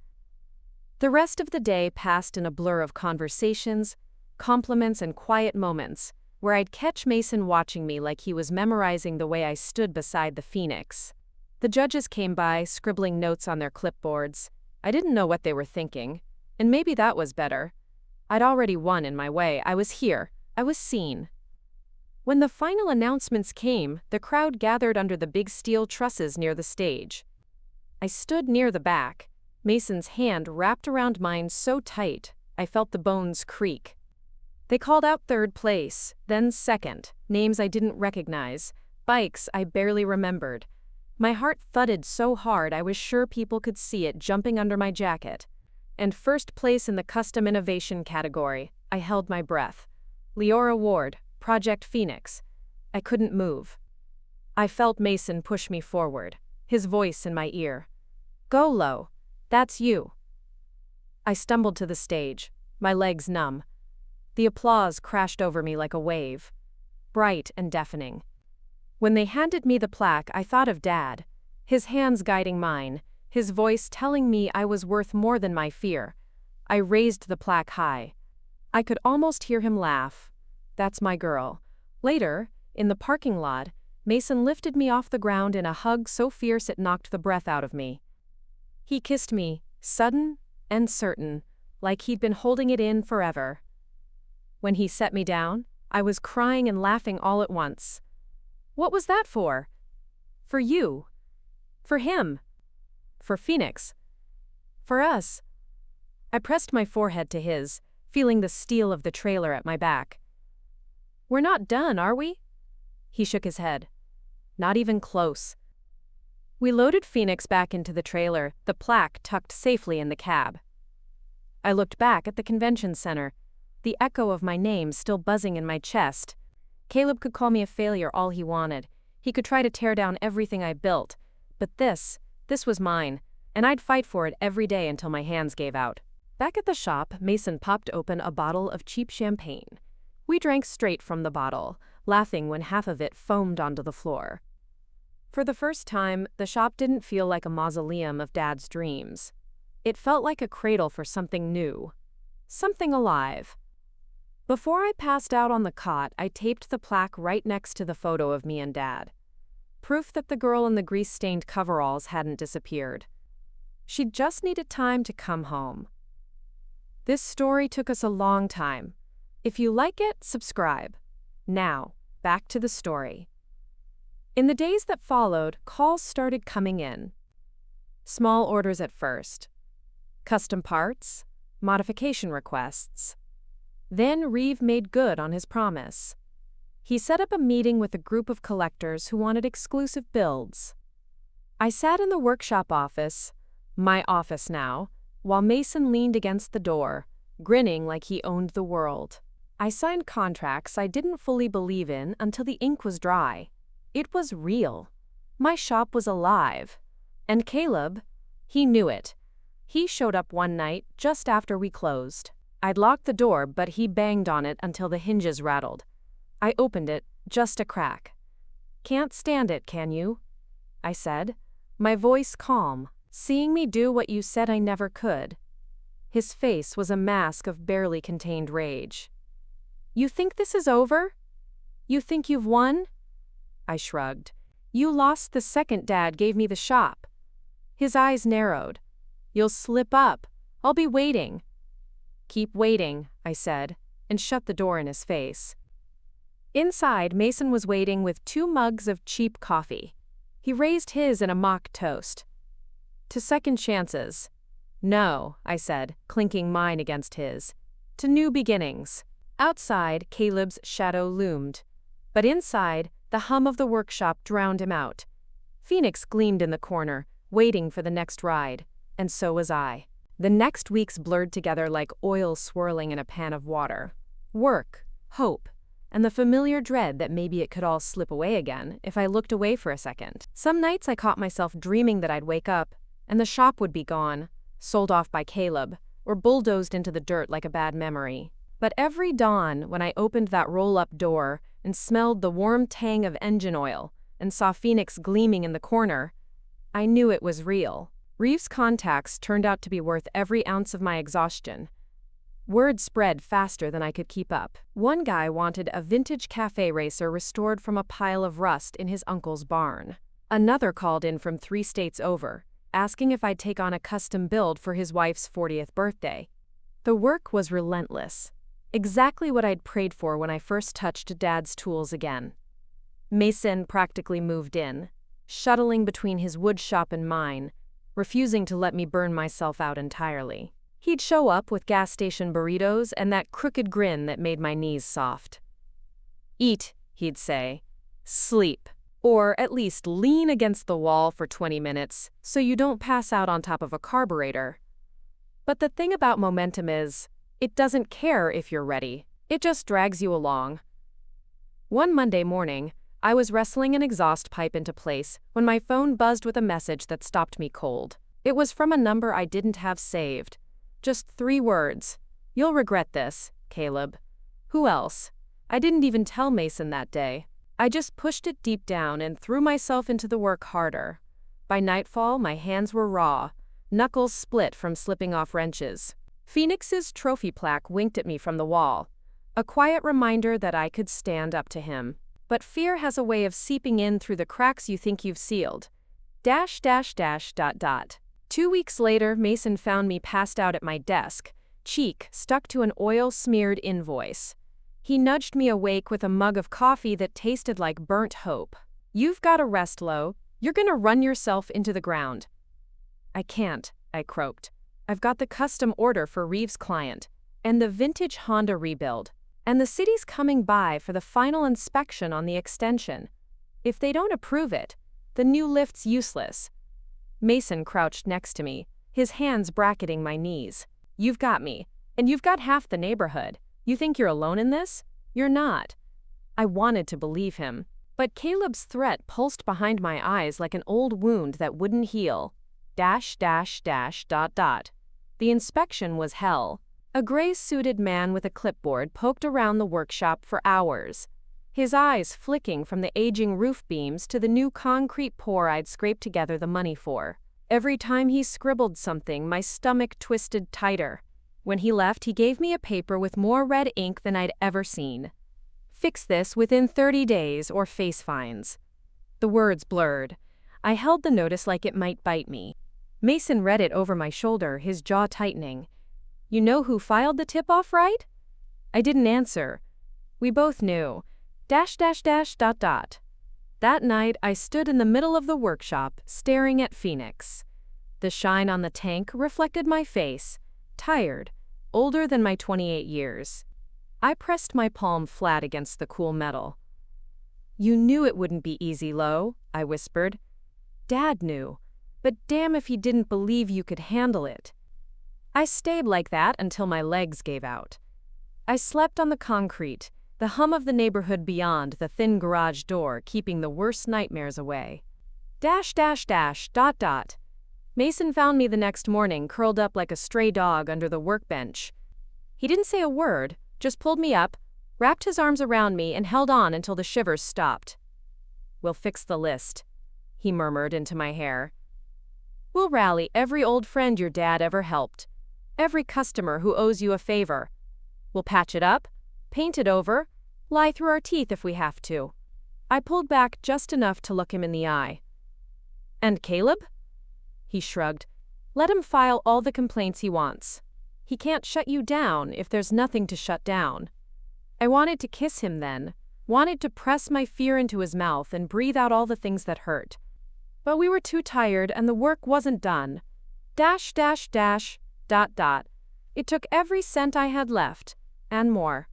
The rest of the day passed in a blur of conversations, compliments, and quiet moments, where I'd catch Mason watching me like he was memorizing the way I stood beside the Phoenix. The judges came by, scribbling notes on their clipboards. I didn't know what they were thinking, and maybe that was better. I'd already won in my way. I was here. I was seen. When the final announcements came, the crowd gathered under the big steel trusses near the stage. I stood near the back, Mason's hand wrapped around mine so tight, I felt the bones creak. They called out third place, then second, names I didn't recognize, bikes I barely remembered. My heart thudded so hard I was sure people could see it jumping under my jacket. And first place in the custom innovation category, I held my breath. Leora Ward, Project Phoenix. I couldn't move. I felt Mason push me forward, his voice in my ear. "Go low. That's you." I stumbled to the stage, my legs numb. The applause crashed over me like a wave, bright and deafening. When they handed me the plaque, I thought of Dad, his hands guiding mine, his voice telling me I was worth more than my fear. I raised the plaque high. I could almost hear him laugh. "That's my girl." Later, in the parking lot, Mason lifted me off the ground in a hug so fierce it knocked the breath out of me. He kissed me, sudden and certain, like he'd been holding it in forever. When he set me down, I was crying and laughing all at once. What was that for? For you. For him. For Phoenix. For us. I pressed my forehead to his, feeling the steel of the trailer at my back. "We're not done, are we?" He shook his head. "Not even close." We loaded Phoenix back into the trailer, the plaque tucked safely in the cab. I looked back at the convention center, the echo of my name still buzzing in my chest. Caleb could call me a failure all he wanted. He could try to tear down everything I built. But this was mine, and I'd fight for it every day until my hands gave out. Back at the shop, Mason popped open a bottle of cheap champagne. We drank straight from the bottle, laughing when half of it foamed onto the floor. For the first time, the shop didn't feel like a mausoleum of Dad's dreams. It felt like a cradle for something new. Something alive. Before I passed out on the cot, I taped the plaque right next to the photo of me and Dad. Proof that the girl in the grease-stained coveralls hadn't disappeared. She just needed time to come home. This story took us a long time. If you like it, subscribe. Now, back to the story. In the days that followed, calls started coming in. Small orders at first. Custom parts, modification requests. Then Reeve made good on his promise. He set up a meeting with a group of collectors who wanted exclusive builds. I sat in the workshop office, my office now, while Mason leaned against the door, grinning like he owned the world. I signed contracts I didn't fully believe in until the ink was dry. It was real. My shop was alive. And Caleb, he knew it. He showed up one night just after we closed. I'd locked the door, but he banged on it until the hinges rattled. I opened it, just a crack. "Can't stand it, can you?" I said, my voice calm. "Seeing me do what you said I never could." His face was a mask of barely contained rage. "You think this is over? You think you've won?" I shrugged. "You lost the second Dad gave me the shop." His eyes narrowed. "You'll slip up. I'll be waiting." "Keep waiting," I said, and shut the door in his face. Inside, Mason was waiting with 2 mugs of cheap coffee. He raised his in a mock toast. "To second chances." "No," I said, clinking mine against his. "To new beginnings." Outside, Caleb's shadow loomed. But inside, the hum of the workshop drowned him out. Phoenix gleamed in the corner, waiting for the next ride, and so was I. The next weeks blurred together like oil swirling in a pan of water. Work, hope, and the familiar dread that maybe it could all slip away again if I looked away for a second. Some nights I caught myself dreaming that I'd wake up, and the shop would be gone, sold off by Caleb, or bulldozed into the dirt like a bad memory. But every dawn, when I opened that roll-up door and smelled the warm tang of engine oil and saw Phoenix gleaming in the corner, I knew it was real. Reeve's contacts turned out to be worth every ounce of my exhaustion. Word spread faster than I could keep up. One guy wanted a vintage cafe racer restored from a pile of rust in his uncle's barn. Another called in from 3 states over, asking if I'd take on a custom build for his wife's 40th birthday. The work was relentless. Exactly what I'd prayed for when I first touched Dad's tools again. Mason practically moved in, shuttling between his wood shop and mine, refusing to let me burn myself out entirely. He'd show up with gas station burritos and that crooked grin that made my knees soft. "Eat," he'd say. "Sleep. Or at least lean against the wall for 20 minutes so you don't pass out on top of a carburetor." But the thing about momentum is, it doesn't care if you're ready. It just drags you along. One Monday morning, I was wrestling an exhaust pipe into place when my phone buzzed with a message that stopped me cold. It was from a number I didn't have saved. Just 3 words. "You'll regret this, Caleb." Who else? I didn't even tell Mason that day. I just pushed it deep down and threw myself into the work harder. By nightfall, my hands were raw, knuckles split from slipping off wrenches. Phoenix's trophy plaque winked at me from the wall, a quiet reminder that I could stand up to him. But fear has a way of seeping in through the cracks you think you've sealed. .. 2 weeks later, Mason found me passed out at my desk, cheek stuck to an oil-smeared invoice. He nudged me awake with a mug of coffee that tasted like burnt hope. "You've got to rest, Lo. You're gonna run yourself into the ground." "I can't," I croaked. "I've got the custom order for Reeve's client, and the vintage Honda rebuild, and the city's coming by for the final inspection on the extension. If they don't approve it, the new lift's useless." Mason crouched next to me, his hands bracketing my knees. "You've got me, and you've got half the neighborhood. You think you're alone in this? You're not." I wanted to believe him, but Caleb's threat pulsed behind my eyes like an old wound that wouldn't heal. dash dash dash dot dot. The inspection was hell. A gray-suited man with a clipboard poked around the workshop for hours, his eyes flicking from the aging roof beams to the new concrete pour I'd scraped together the money for. Every time he scribbled something, my stomach twisted tighter. When he left, he gave me a paper with more red ink than I'd ever seen. Fix this within 30 days or face fines. The words blurred. I held the notice like it might bite me. Mason read it over my shoulder, his jaw tightening. You know who filed the tip-off, right? I didn't answer. We both knew. Dash dash dash dot dot. That night, I stood in the middle of the workshop, staring at Phoenix. The shine on the tank reflected my face, tired, older than my 28 years. I pressed my palm flat against the cool metal. You knew it wouldn't be easy, Lo, I whispered. Dad knew, but damn if he didn't believe you could handle it. I stayed like that until my legs gave out. I slept on the concrete, the hum of the neighborhood beyond the thin garage door keeping the worst nightmares away. Dash dash dash dot dot. Mason found me the next morning curled up like a stray dog under the workbench. He didn't say a word, just pulled me up, wrapped his arms around me and held on until the shivers stopped. We'll fix the list, he murmured into my hair. We'll rally every old friend your dad ever helped, every customer who owes you a favor. We'll patch it up, paint it over, lie through our teeth if we have to. I pulled back just enough to look him in the eye. And Caleb? He shrugged. Let him file all the complaints he wants. He can't shut you down if there's nothing to shut down. I wanted to kiss him then, wanted to press my fear into his mouth and breathe out all the things that hurt. But we were too tired and the work wasn't done. Dash dash dash dot dot. It took every cent I had left, and more.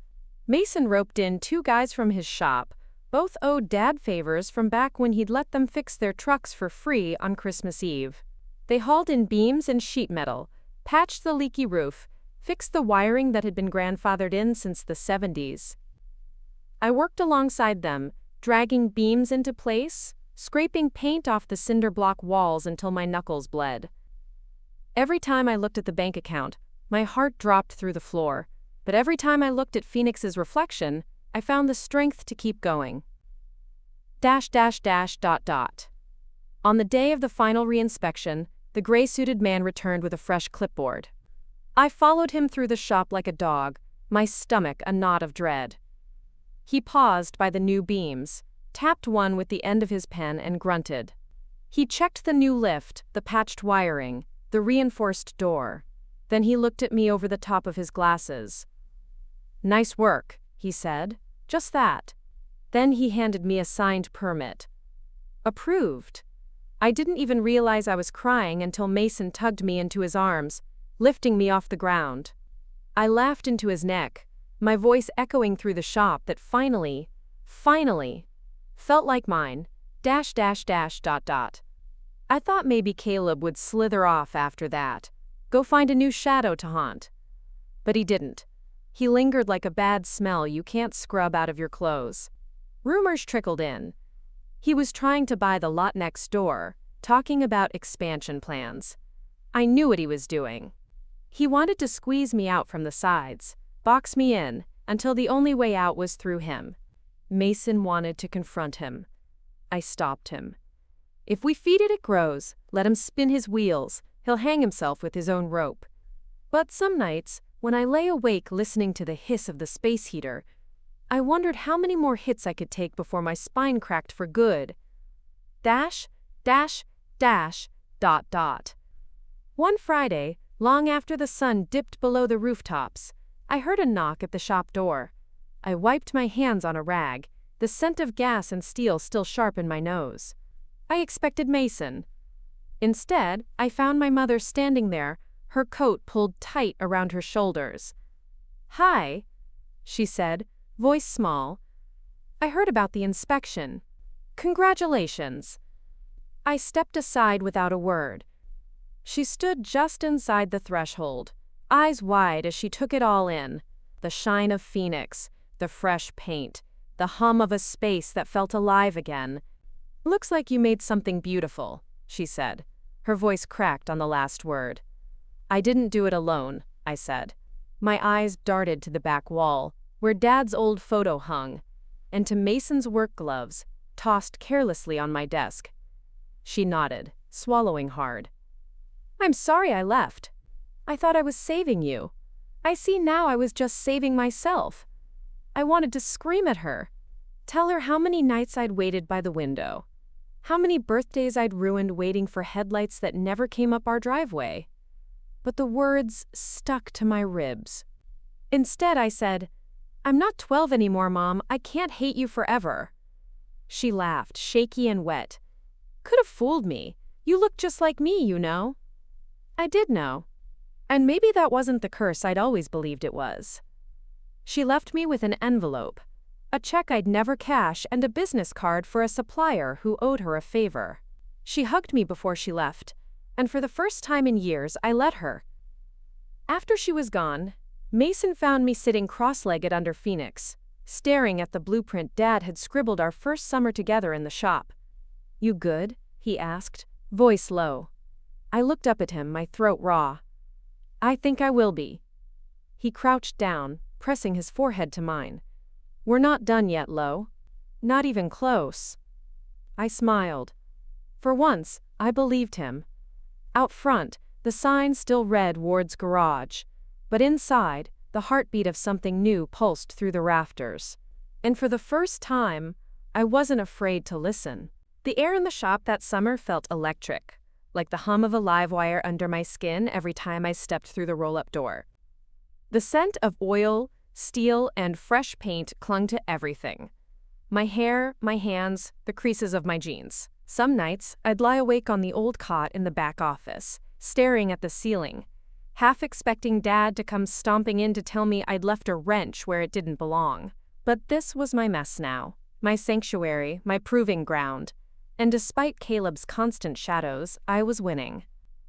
Mason roped in 2 guys from his shop. Both owed Dad favors from back when he'd let them fix their trucks for free on Christmas Eve. They hauled in beams and sheet metal, patched the leaky roof, fixed the wiring that had been grandfathered in since the 70s. I worked alongside them, dragging beams into place, scraping paint off the cinder block walls until my knuckles bled. Every time I looked at the bank account, my heart dropped through the floor, but every time I looked at Phoenix's reflection, I found the strength to keep going. Dash dash dash dot dot. On the day of the final reinspection, the gray-suited man returned with a fresh clipboard. I followed him through the shop like a dog, my stomach a knot of dread. He paused by the new beams, tapped one with the end of his pen and grunted. He checked the new lift, the patched wiring, the reinforced door. Then he looked at me over the top of his glasses. Nice work, he said. Just that. Then he handed me a signed permit. Approved. I didn't even realize I was crying until Mason tugged me into his arms, lifting me off the ground. I laughed into his neck, my voice echoing through the shop that finally, felt like mine. Dash dash dash dot dot. I thought maybe Caleb would slither off after that, go find a new shadow to haunt. But he didn't. He lingered like a bad smell you can't scrub out of your clothes. Rumors trickled in. He was trying to buy the lot next door, talking about expansion plans. I knew what he was doing. He wanted to squeeze me out from the sides, box me in, until the only way out was through him. Mason wanted to confront him. I stopped him. If we feed it, it grows. Let him spin his wheels. He'll hang himself with his own rope. But some nights, when I lay awake listening to the hiss of the space heater, I wondered how many more hits I could take before my spine cracked for good. Dash, dash, dash, dot dot. One Friday, long after the sun dipped below the rooftops, I heard a knock at the shop door. I wiped my hands on a rag, the scent of gas and steel still sharp in my nose. I expected Mason. Instead, I found my mother standing there, her coat pulled tight around her shoulders. Hi, she said, voice small. I heard about the inspection. Congratulations. I stepped aside without a word. She stood just inside the threshold, eyes wide as she took it all in. The shine of Phoenix, the fresh paint, the hum of a space that felt alive again. Looks like you made something beautiful, she said. Her voice cracked on the last word. I didn't do it alone, I said. My eyes darted to the back wall, where Dad's old photo hung, and to Mason's work gloves, tossed carelessly on my desk. She nodded, swallowing hard. I'm sorry I left. I thought I was saving you. I see now I was just saving myself. I wanted to scream at her. Tell her how many nights I'd waited by the window. How many birthdays I'd ruined waiting for headlights that never came up our driveway. But the words stuck to my ribs. Instead, I said, I'm not 12 anymore, Mom. I can't hate you forever. She laughed, shaky and wet. Could have fooled me. You look just like me, you know. I did know. And maybe that wasn't the curse I'd always believed it was. She left me with an envelope, a check I'd never cash, and a business card for a supplier who owed her a favor. She hugged me before she left, and for the first time in years, I let her. After she was gone, Mason found me sitting cross-legged under Phoenix, staring at the blueprint Dad had scribbled our first summer together in the shop. You good? He asked, voice low. I looked up at him, my throat raw. I think I will be. He crouched down, pressing his forehead to mine. We're not done yet, Lo. Not even close. I smiled. For once, I believed him. Out front, the sign still read Ward's Garage, but inside, the heartbeat of something new pulsed through the rafters. And for the first time, I wasn't afraid to listen. The air in the shop that summer felt electric, like the hum of a live wire under my skin every time I stepped through the roll-up door. The scent of oil, steel, and fresh paint clung to everything. My hair, my hands, the creases of my jeans. Some nights, I'd lie awake on the old cot in the back office, staring at the ceiling, half expecting Dad to come stomping in to tell me I'd left a wrench where it didn't belong. But this was my mess now, my sanctuary, my proving ground. And despite Caleb's constant shadows, I was winning.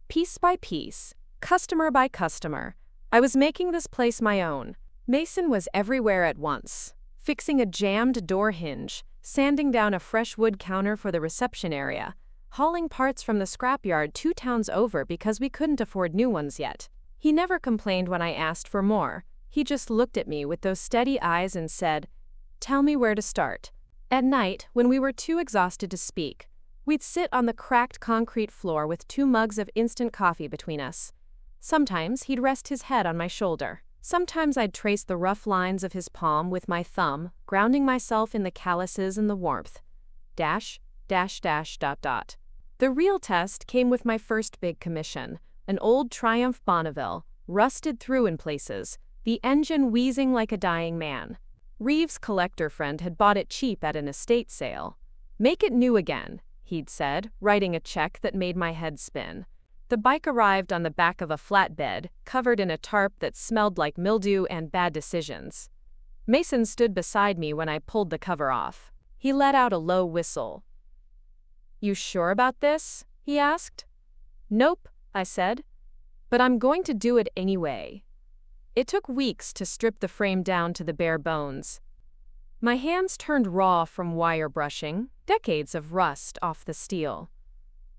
Piece by piece, customer by customer, I was making this place my own. Mason was everywhere at once, fixing a jammed door hinge, sanding down a fresh wood counter for the reception area, hauling parts from the scrapyard 2 towns over because we couldn't afford new ones yet. He never complained when I asked for more. He just looked at me with those steady eyes and said, "Tell me where to start." At night, when we were too exhausted to speak, we'd sit on the cracked concrete floor with 2 mugs of instant coffee between us. Sometimes he'd rest his head on my shoulder. Sometimes I'd trace the rough lines of his palm with my thumb, grounding myself in the calluses and the warmth. Dash, dash, dash, dot, dot. The real test came with my first big commission, an old Triumph Bonneville, rusted through in places, the engine wheezing like a dying man. Reeves' collector friend had bought it cheap at an estate sale. Make it new again, he'd said, writing a check that made my head spin. The bike arrived on the back of a flatbed, covered in a tarp that smelled like mildew and bad decisions. Mason stood beside me when I pulled the cover off. He let out a low whistle. You sure about this? He asked. Nope, I said. But I'm going to do it anyway. It took weeks to strip the frame down to the bare bones. My hands turned raw from wire brushing, decades of rust off the steel.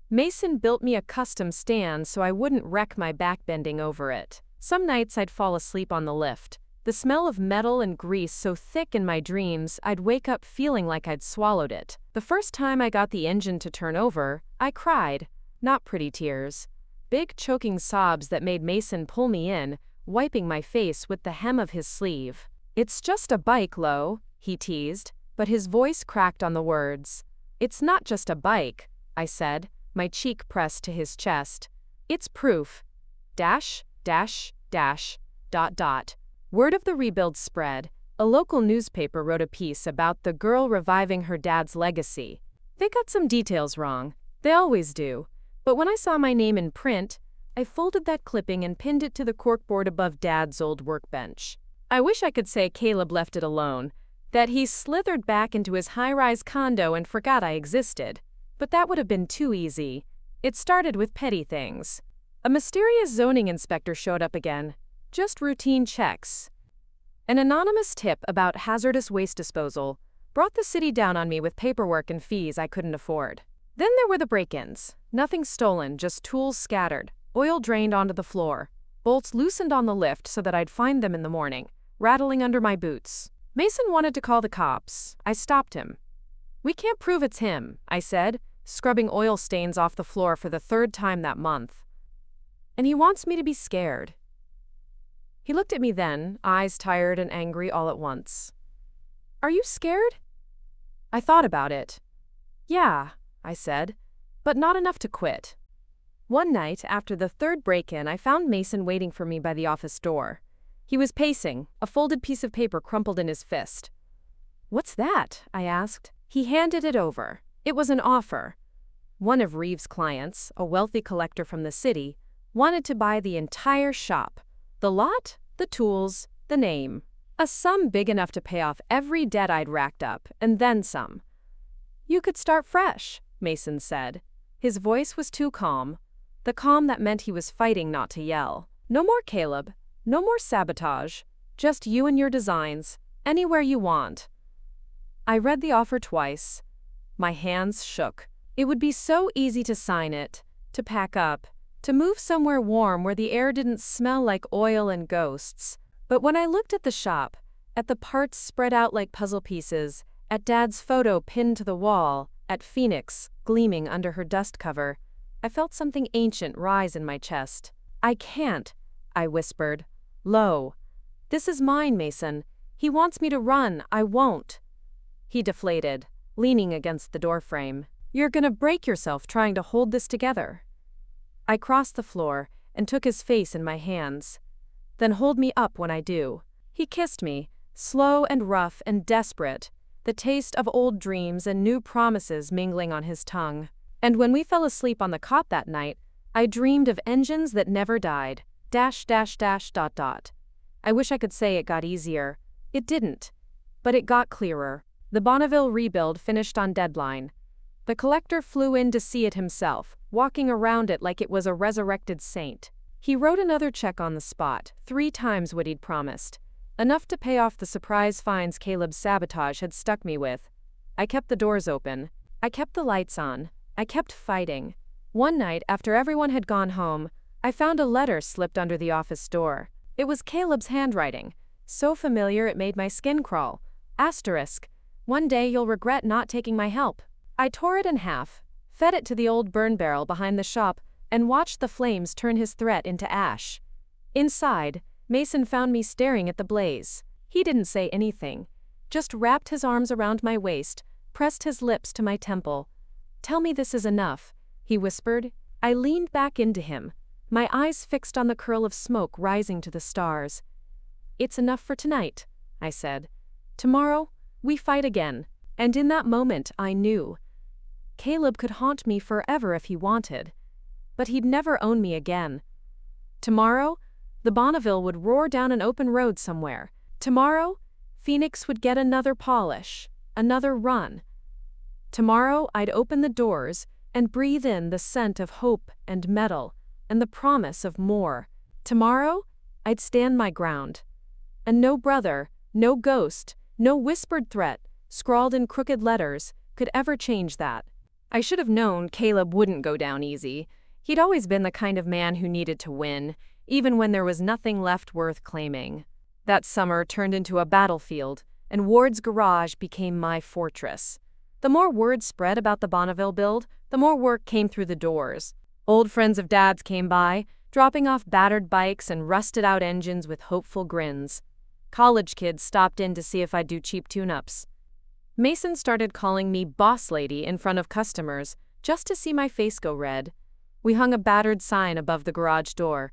Mason built me a custom stand so I wouldn't wreck my back bending over it. Some nights I'd fall asleep on the lift, the smell of metal and grease so thick in my dreams I'd wake up feeling like I'd swallowed it. The first time I got the engine to turn over, I cried, not pretty tears. Big choking sobs that made Mason pull me in, wiping my face with the hem of his sleeve. It's just a bike, Lo, he teased, but his voice cracked on the words. It's not just a bike, I said, my cheek pressed to his chest. It's proof. Dash, dash, dash, dot, dot. Word of the rebuild spread. A local newspaper wrote a piece about the girl reviving her dad's legacy. They got some details wrong. They always do. But when I saw my name in print, I folded that clipping and pinned it to the corkboard above Dad's old workbench. I wish I could say Caleb left it alone, that he slithered back into his high-rise condo and forgot I existed. But that would have been too easy. It started with petty things. A mysterious zoning inspector showed up again. Just routine checks. An anonymous tip about hazardous waste disposal brought the city down on me with paperwork and fees I couldn't afford. Then there were the break-ins. Nothing stolen, just tools scattered, oil drained onto the floor, bolts loosened on the lift so that I'd find them in the morning, rattling under my boots. Mason wanted to call the cops. I stopped him. "We can't prove it's him," I said, scrubbing oil stains off the floor for the third time that month. "And he wants me to be scared." He looked at me then, eyes tired and angry all at once. "Are you scared?" I thought about it. "Yeah," I said, "but not enough to quit." One night, after the third break-in, I found Mason waiting for me by the office door. He was pacing, a folded piece of paper crumpled in his fist. "What's that?" I asked. He handed it over. It was an offer. One of Reeves' clients, a wealthy collector from the city, wanted to buy the entire shop. The lot, the tools, the name. A sum big enough to pay off every debt I'd racked up, and then some. "You could start fresh," Mason said. His voice was too calm, the calm that meant he was fighting not to yell. "No more Caleb, no more sabotage, just you and your designs, anywhere you want." I read the offer twice. My hands shook. It would be so easy to sign it, to pack up, to move somewhere warm where the air didn't smell like oil and ghosts. But when I looked at the shop, at the parts spread out like puzzle pieces, at Dad's photo pinned to the wall, at Phoenix gleaming under her dust cover, I felt something ancient rise in my chest. "I can't," I whispered, low. "This is mine, Mason. He wants me to run. I won't." He deflated, leaning against the doorframe. "You're gonna break yourself trying to hold this together." I crossed the floor and took his face in my hands. "Then hold me up when I do." He kissed me, slow and rough and desperate, the taste of old dreams and new promises mingling on his tongue. And when we fell asleep on the cot that night, I dreamed of engines that never died. ... I wish I could say it got easier. It didn't. But it got clearer. The Bonneville rebuild finished on deadline. The collector flew in to see it himself, walking around it like it was a resurrected saint. He wrote another check on the spot, 3 times what he'd promised. Enough to pay off the surprise fines Caleb's sabotage had stuck me with. I kept the doors open. I kept the lights on. I kept fighting. One night, after everyone had gone home, I found a letter slipped under the office door. It was Caleb's handwriting, so familiar it made my skin crawl. Asterisk. "One day you'll regret not taking my help." I tore it in half, fed it to the old burn barrel behind the shop, and watched the flames turn his threat into ash. Inside, Mason found me staring at the blaze. He didn't say anything, just wrapped his arms around my waist, pressed his lips to my temple. "Tell me this is enough," he whispered. I leaned back into him, my eyes fixed on the curl of smoke rising to the stars. "It's enough for tonight," I said. "Tomorrow, we fight again." And in that moment, I knew. Caleb could haunt me forever if he wanted, but he'd never own me again. Tomorrow, the Bonneville would roar down an open road somewhere. Tomorrow, Phoenix would get another polish, another run. Tomorrow, I'd open the doors and breathe in the scent of hope and metal and the promise of more. Tomorrow, I'd stand my ground. And no brother, no ghost, no whispered threat, scrawled in crooked letters, could ever change that. I should have known Caleb wouldn't go down easy. He'd always been the kind of man who needed to win, even when there was nothing left worth claiming. That summer turned into a battlefield, and Ward's garage became my fortress. The more word spread about the Bonneville build, the more work came through the doors. Old friends of Dad's came by, dropping off battered bikes and rusted-out engines with hopeful grins. College kids stopped in to see if I'd do cheap tune-ups. Mason started calling me boss lady in front of customers, just to see my face go red. We hung a battered sign above the garage door.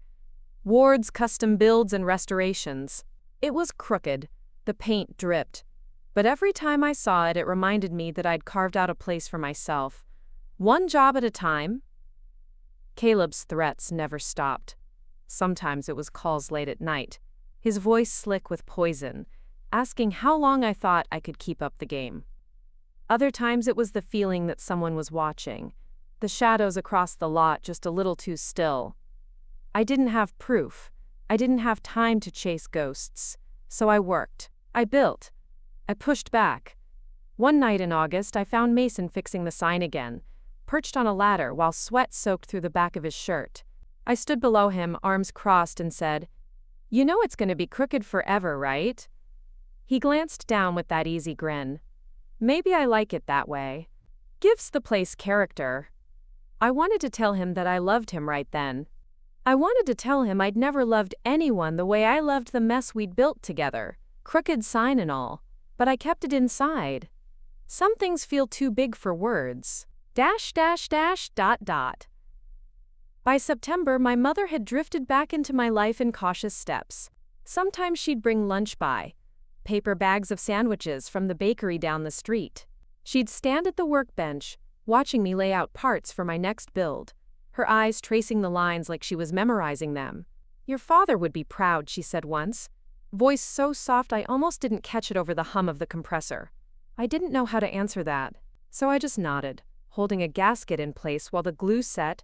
Ward's Custom Builds and Restorations. It was crooked. The paint dripped. But every time I saw it, it reminded me that I'd carved out a place for myself. One job at a time. Caleb's threats never stopped. Sometimes it was calls late at night, his voice slick with poison, asking how long I thought I could keep up the game. Other times it was the feeling that someone was watching, the shadows across the lot just a little too still. I didn't have proof. I didn't have time to chase ghosts. So I worked. I built. I pushed back. One night in August, I found Mason fixing the sign again, perched on a ladder while sweat soaked through the back of his shirt. I stood below him, arms crossed, and said, "You know it's going to be crooked forever, right?" He glanced down with that easy grin. "Maybe I like it that way. Gives the place character." I wanted to tell him that I loved him right then. I wanted to tell him I'd never loved anyone the way I loved the mess we'd built together, crooked sign and all, but I kept it inside. Some things feel too big for words. ... By September, my mother had drifted back into my life in cautious steps. Sometimes she'd bring lunch by, paper bags of sandwiches from the bakery down the street. She'd stand at the workbench, watching me lay out parts for my next build, her eyes tracing the lines like she was memorizing them. "Your father would be proud," she said once, voice so soft I almost didn't catch it over the hum of the compressor. I didn't know how to answer that, so I just nodded, holding a gasket in place while the glue set.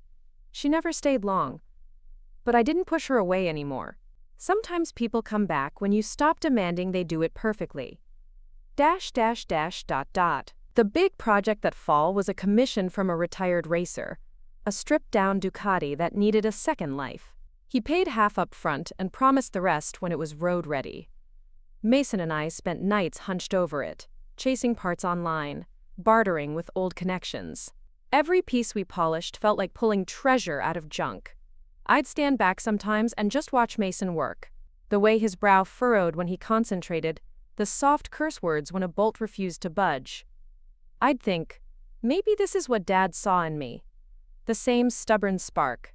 She never stayed long. But I didn't push her away anymore. Sometimes people come back when you stop demanding they do it perfectly. ... The big project that fall was a commission from a retired racer, a stripped-down Ducati that needed a second life. He paid half up front and promised the rest when it was road-ready. Mason and I spent nights hunched over it, chasing parts online, bartering with old connections. Every piece we polished felt like pulling treasure out of junk. I'd stand back sometimes and just watch Mason work. The way his brow furrowed when he concentrated, the soft curse words when a bolt refused to budge. I'd think, maybe this is what Dad saw in me. The same stubborn spark. ...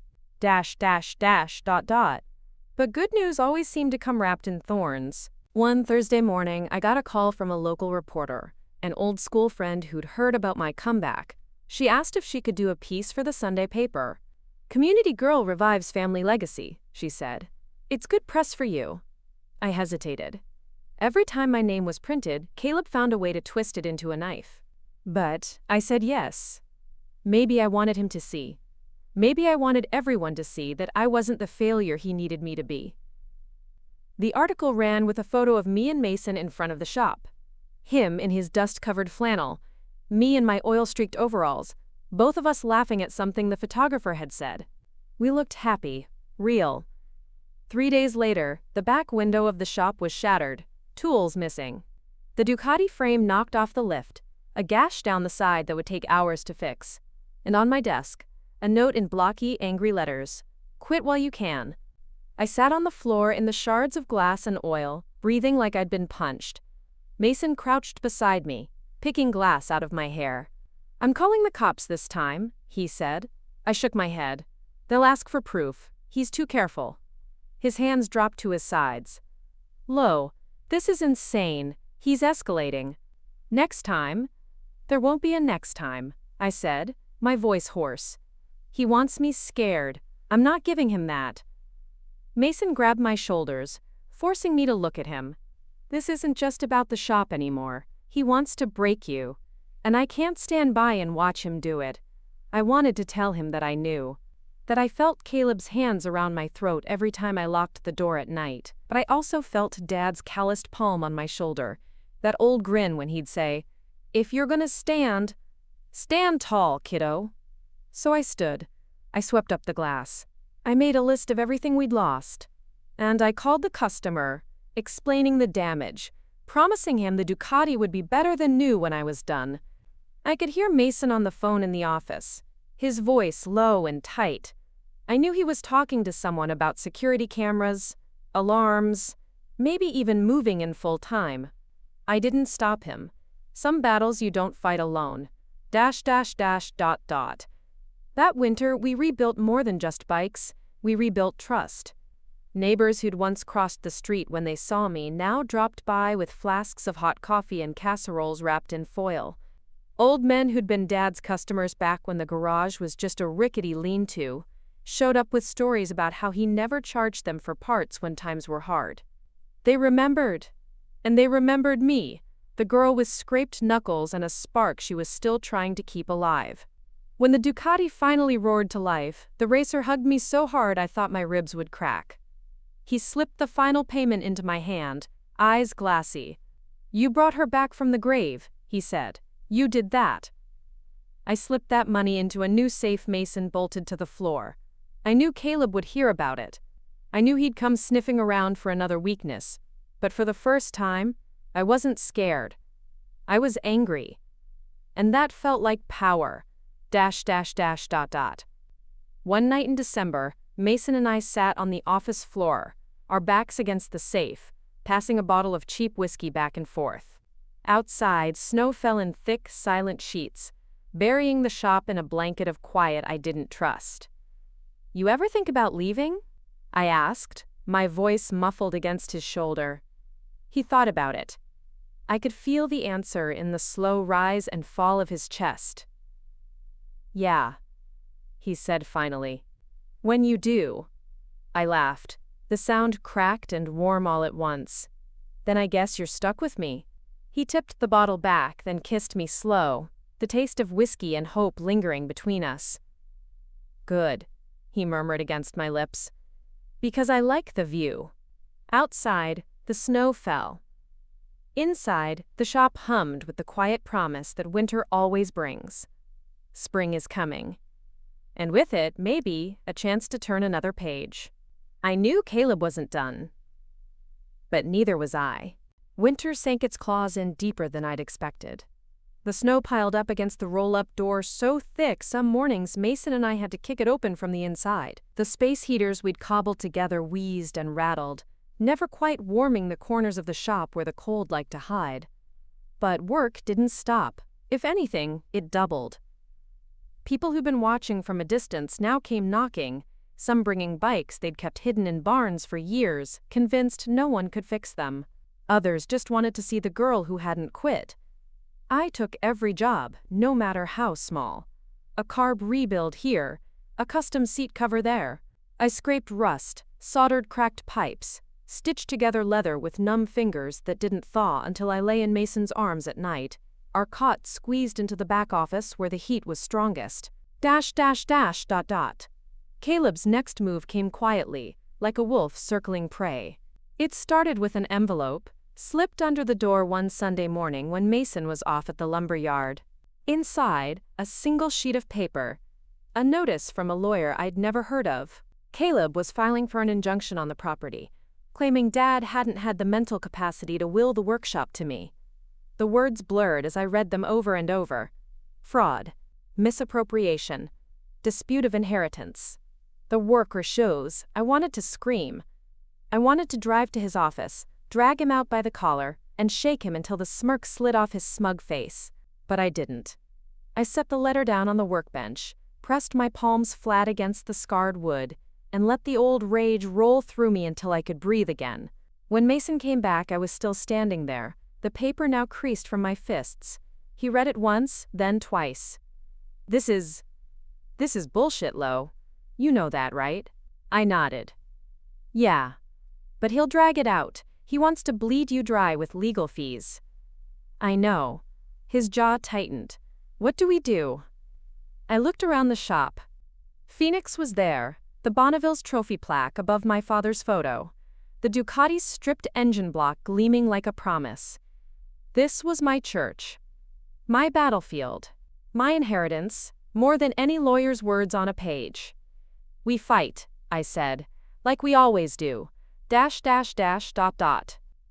But good news always seemed to come wrapped in thorns. One Thursday morning, I got a call from a local reporter, an old school friend who'd heard about my comeback. She asked if she could do a piece for the Sunday paper. "Community girl revives family legacy," she said. "It's good press for you." I hesitated. Every time my name was printed, Caleb found a way to twist it into a knife. But I said yes. Maybe I wanted him to see. Maybe I wanted everyone to see that I wasn't the failure he needed me to be. The article ran with a photo of me and Mason in front of the shop. Him in his dust-covered flannel, me in my oil-streaked overalls, both of us laughing at something the photographer had said. We looked happy, real. 3 days later, the back window of the shop was shattered, tools missing. The Ducati frame knocked off the lift, a gash down the side that would take hours to fix. And on my desk, a note in blocky, angry letters: "Quit while you can." I sat on the floor in the shards of glass and oil, breathing like I'd been punched. Mason crouched beside me, picking glass out of my hair. "I'm calling the cops this time," he said. I shook my head. "They'll ask for proof. He's too careful." His hands dropped to his sides. "Lo, this is insane. He's escalating." "Next time?" "There won't be a next time," I said, my voice hoarse. "He wants me scared. I'm not giving him that." Mason grabbed my shoulders, forcing me to look at him. "This isn't just about the shop anymore. He wants to break you. And I can't stand by and watch him do it." I wanted to tell him that I knew. That I felt Caleb's hands around my throat every time I locked the door at night. But I also felt Dad's calloused palm on my shoulder. That old grin when he'd say, "If you're gonna stand, stand tall, kiddo." So I stood. I swept up the glass. I made a list of everything we'd lost. And I called the customer, explaining the damage, promising him the Ducati would be better than new when I was done. I could hear Mason on the phone in the office, his voice low and tight. I knew he was talking to someone about security cameras, alarms, maybe even moving in full time. I didn't stop him. Some battles you don't fight alone. ... That winter, we rebuilt more than just bikes. We rebuilt trust. Neighbors who'd once crossed the street when they saw me now dropped by with flasks of hot coffee and casseroles wrapped in foil. Old men who'd been Dad's customers back when the garage was just a rickety lean-to showed up with stories about how he never charged them for parts when times were hard. They remembered. And they remembered me, the girl with scraped knuckles and a spark she was still trying to keep alive. When the Ducati finally roared to life, the racer hugged me so hard I thought my ribs would crack. He slipped the final payment into my hand, eyes glassy. "You brought her back from the grave," he said. "You did that." I slipped that money into a new safe Mason bolted to the floor. I knew Caleb would hear about it. I knew he'd come sniffing around for another weakness. But for the first time, I wasn't scared. I was angry. And that felt like power. ... One night in December, Mason and I sat on the office floor, our backs against the safe, passing a bottle of cheap whiskey back and forth. Outside, snow fell in thick, silent sheets, burying the shop in a blanket of quiet I didn't trust. "You ever think about leaving?" I asked, my voice muffled against his shoulder. He thought about it. I could feel the answer in the slow rise and fall of his chest. "Yeah," he said finally. "When you do." I laughed. The sound cracked and warm all at once. "Then I guess you're stuck with me." He tipped the bottle back, then kissed me slow, the taste of whiskey and hope lingering between us. "Good," he murmured against my lips. "Because I like the view." Outside, the snow fell. Inside, the shop hummed with the quiet promise that winter always brings. Spring is coming. And with it, maybe, a chance to turn another page. I knew Caleb wasn't done. But neither was I. Winter sank its claws in deeper than I'd expected. The snow piled up against the roll-up door so thick some mornings Mason and I had to kick it open from the inside. The space heaters we'd cobbled together wheezed and rattled, never quite warming the corners of the shop where the cold liked to hide. But work didn't stop. If anything, it doubled. People who'd been watching from a distance now came knocking, some bringing bikes they'd kept hidden in barns for years, convinced no one could fix them. Others just wanted to see the girl who hadn't quit. I took every job, no matter how small. A carb rebuild here, a custom seat cover there. I scraped rust, soldered cracked pipes, stitched together leather with numb fingers that didn't thaw until I lay in Mason's arms at night, our cot squeezed into the back office where the heat was strongest. ... Caleb's next move came quietly, like a wolf circling prey. It started with an envelope, slipped under the door one Sunday morning when Mason was off at the lumber yard. Inside, a single sheet of paper, a notice from a lawyer I'd never heard of. Caleb was filing for an injunction on the property, claiming Dad hadn't had the mental capacity to will the workshop to me. The words blurred as I read them over and over. Fraud, misappropriation, dispute of inheritance. The worker shows. I wanted to scream. I wanted to drive to his office, drag him out by the collar, and shake him until the smirk slid off his smug face. But I didn't. I set the letter down on the workbench, pressed my palms flat against the scarred wood, and let the old rage roll through me until I could breathe again. When Mason came back, I was still standing there, the paper now creased from my fists. He read it once, then twice. This is bullshit, Lo. You know that, right?" I nodded. "Yeah. But he'll drag it out. He wants to bleed you dry with legal fees." "I know." His jaw tightened. "What do we do?" I looked around the shop. Phoenix was there, the Bonneville's trophy plaque above my father's photo, the Ducati's stripped engine block gleaming like a promise. This was my church. My battlefield. My inheritance, more than any lawyer's words on a page. "We fight," I said, "like we always do. ...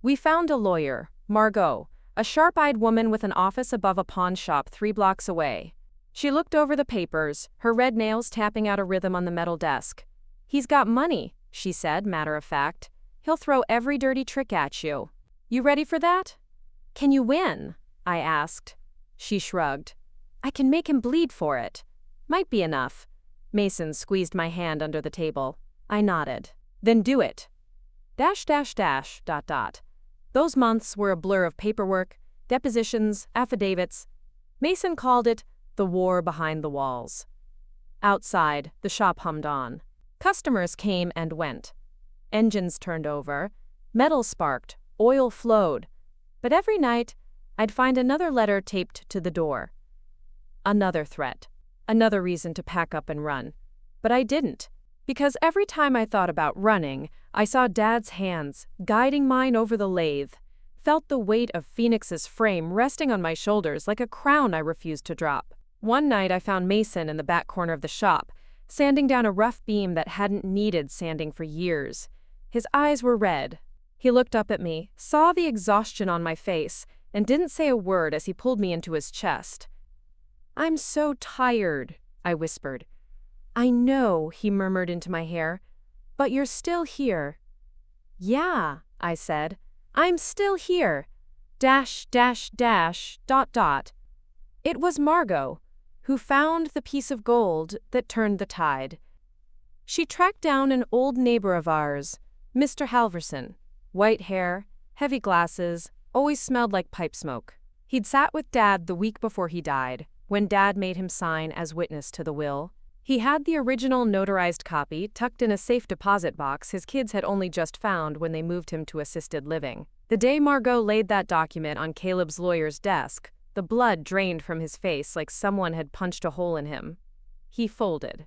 We found a lawyer, Margot, a sharp-eyed woman with an office above a pawn shop 3 blocks away. She looked over the papers, her red nails tapping out a rhythm on the metal desk. "He's got money," she said, matter of fact. "He'll throw every dirty trick at you. You ready for that?" "Can you win?" I asked. She shrugged. "I can make him bleed for it. Might be enough." Mason squeezed my hand under the table. I nodded. "Then do it." ... Those months were a blur of paperwork, depositions, affidavits. Mason called it the war behind the walls. Outside, the shop hummed on. Customers came and went. Engines turned over, metal sparked, oil flowed. But every night, I'd find another letter taped to the door. Another threat. Another reason to pack up and run. But I didn't. Because every time I thought about running, I saw Dad's hands guiding mine over the lathe, felt the weight of Phoenix's frame resting on my shoulders like a crown I refused to drop. One night I found Mason in the back corner of the shop, sanding down a rough beam that hadn't needed sanding for years. His eyes were red. He looked up at me, saw the exhaustion on my face, and didn't say a word as he pulled me into his chest. "I'm so tired," I whispered. "I know," he murmured into my hair, "but you're still here." "Yeah," I said, "I'm still here. ... It was Margot who found the piece of gold that turned the tide. She tracked down an old neighbor of ours, Mr. Halverson. White hair, heavy glasses, always smelled like pipe smoke. He'd sat with Dad the week before he died, when Dad made him sign as witness to the will. He had the original notarized copy tucked in a safe deposit box his kids had only just found when they moved him to assisted living. The day Margot laid that document on Caleb's lawyer's desk, the blood drained from his face like someone had punched a hole in him. He folded.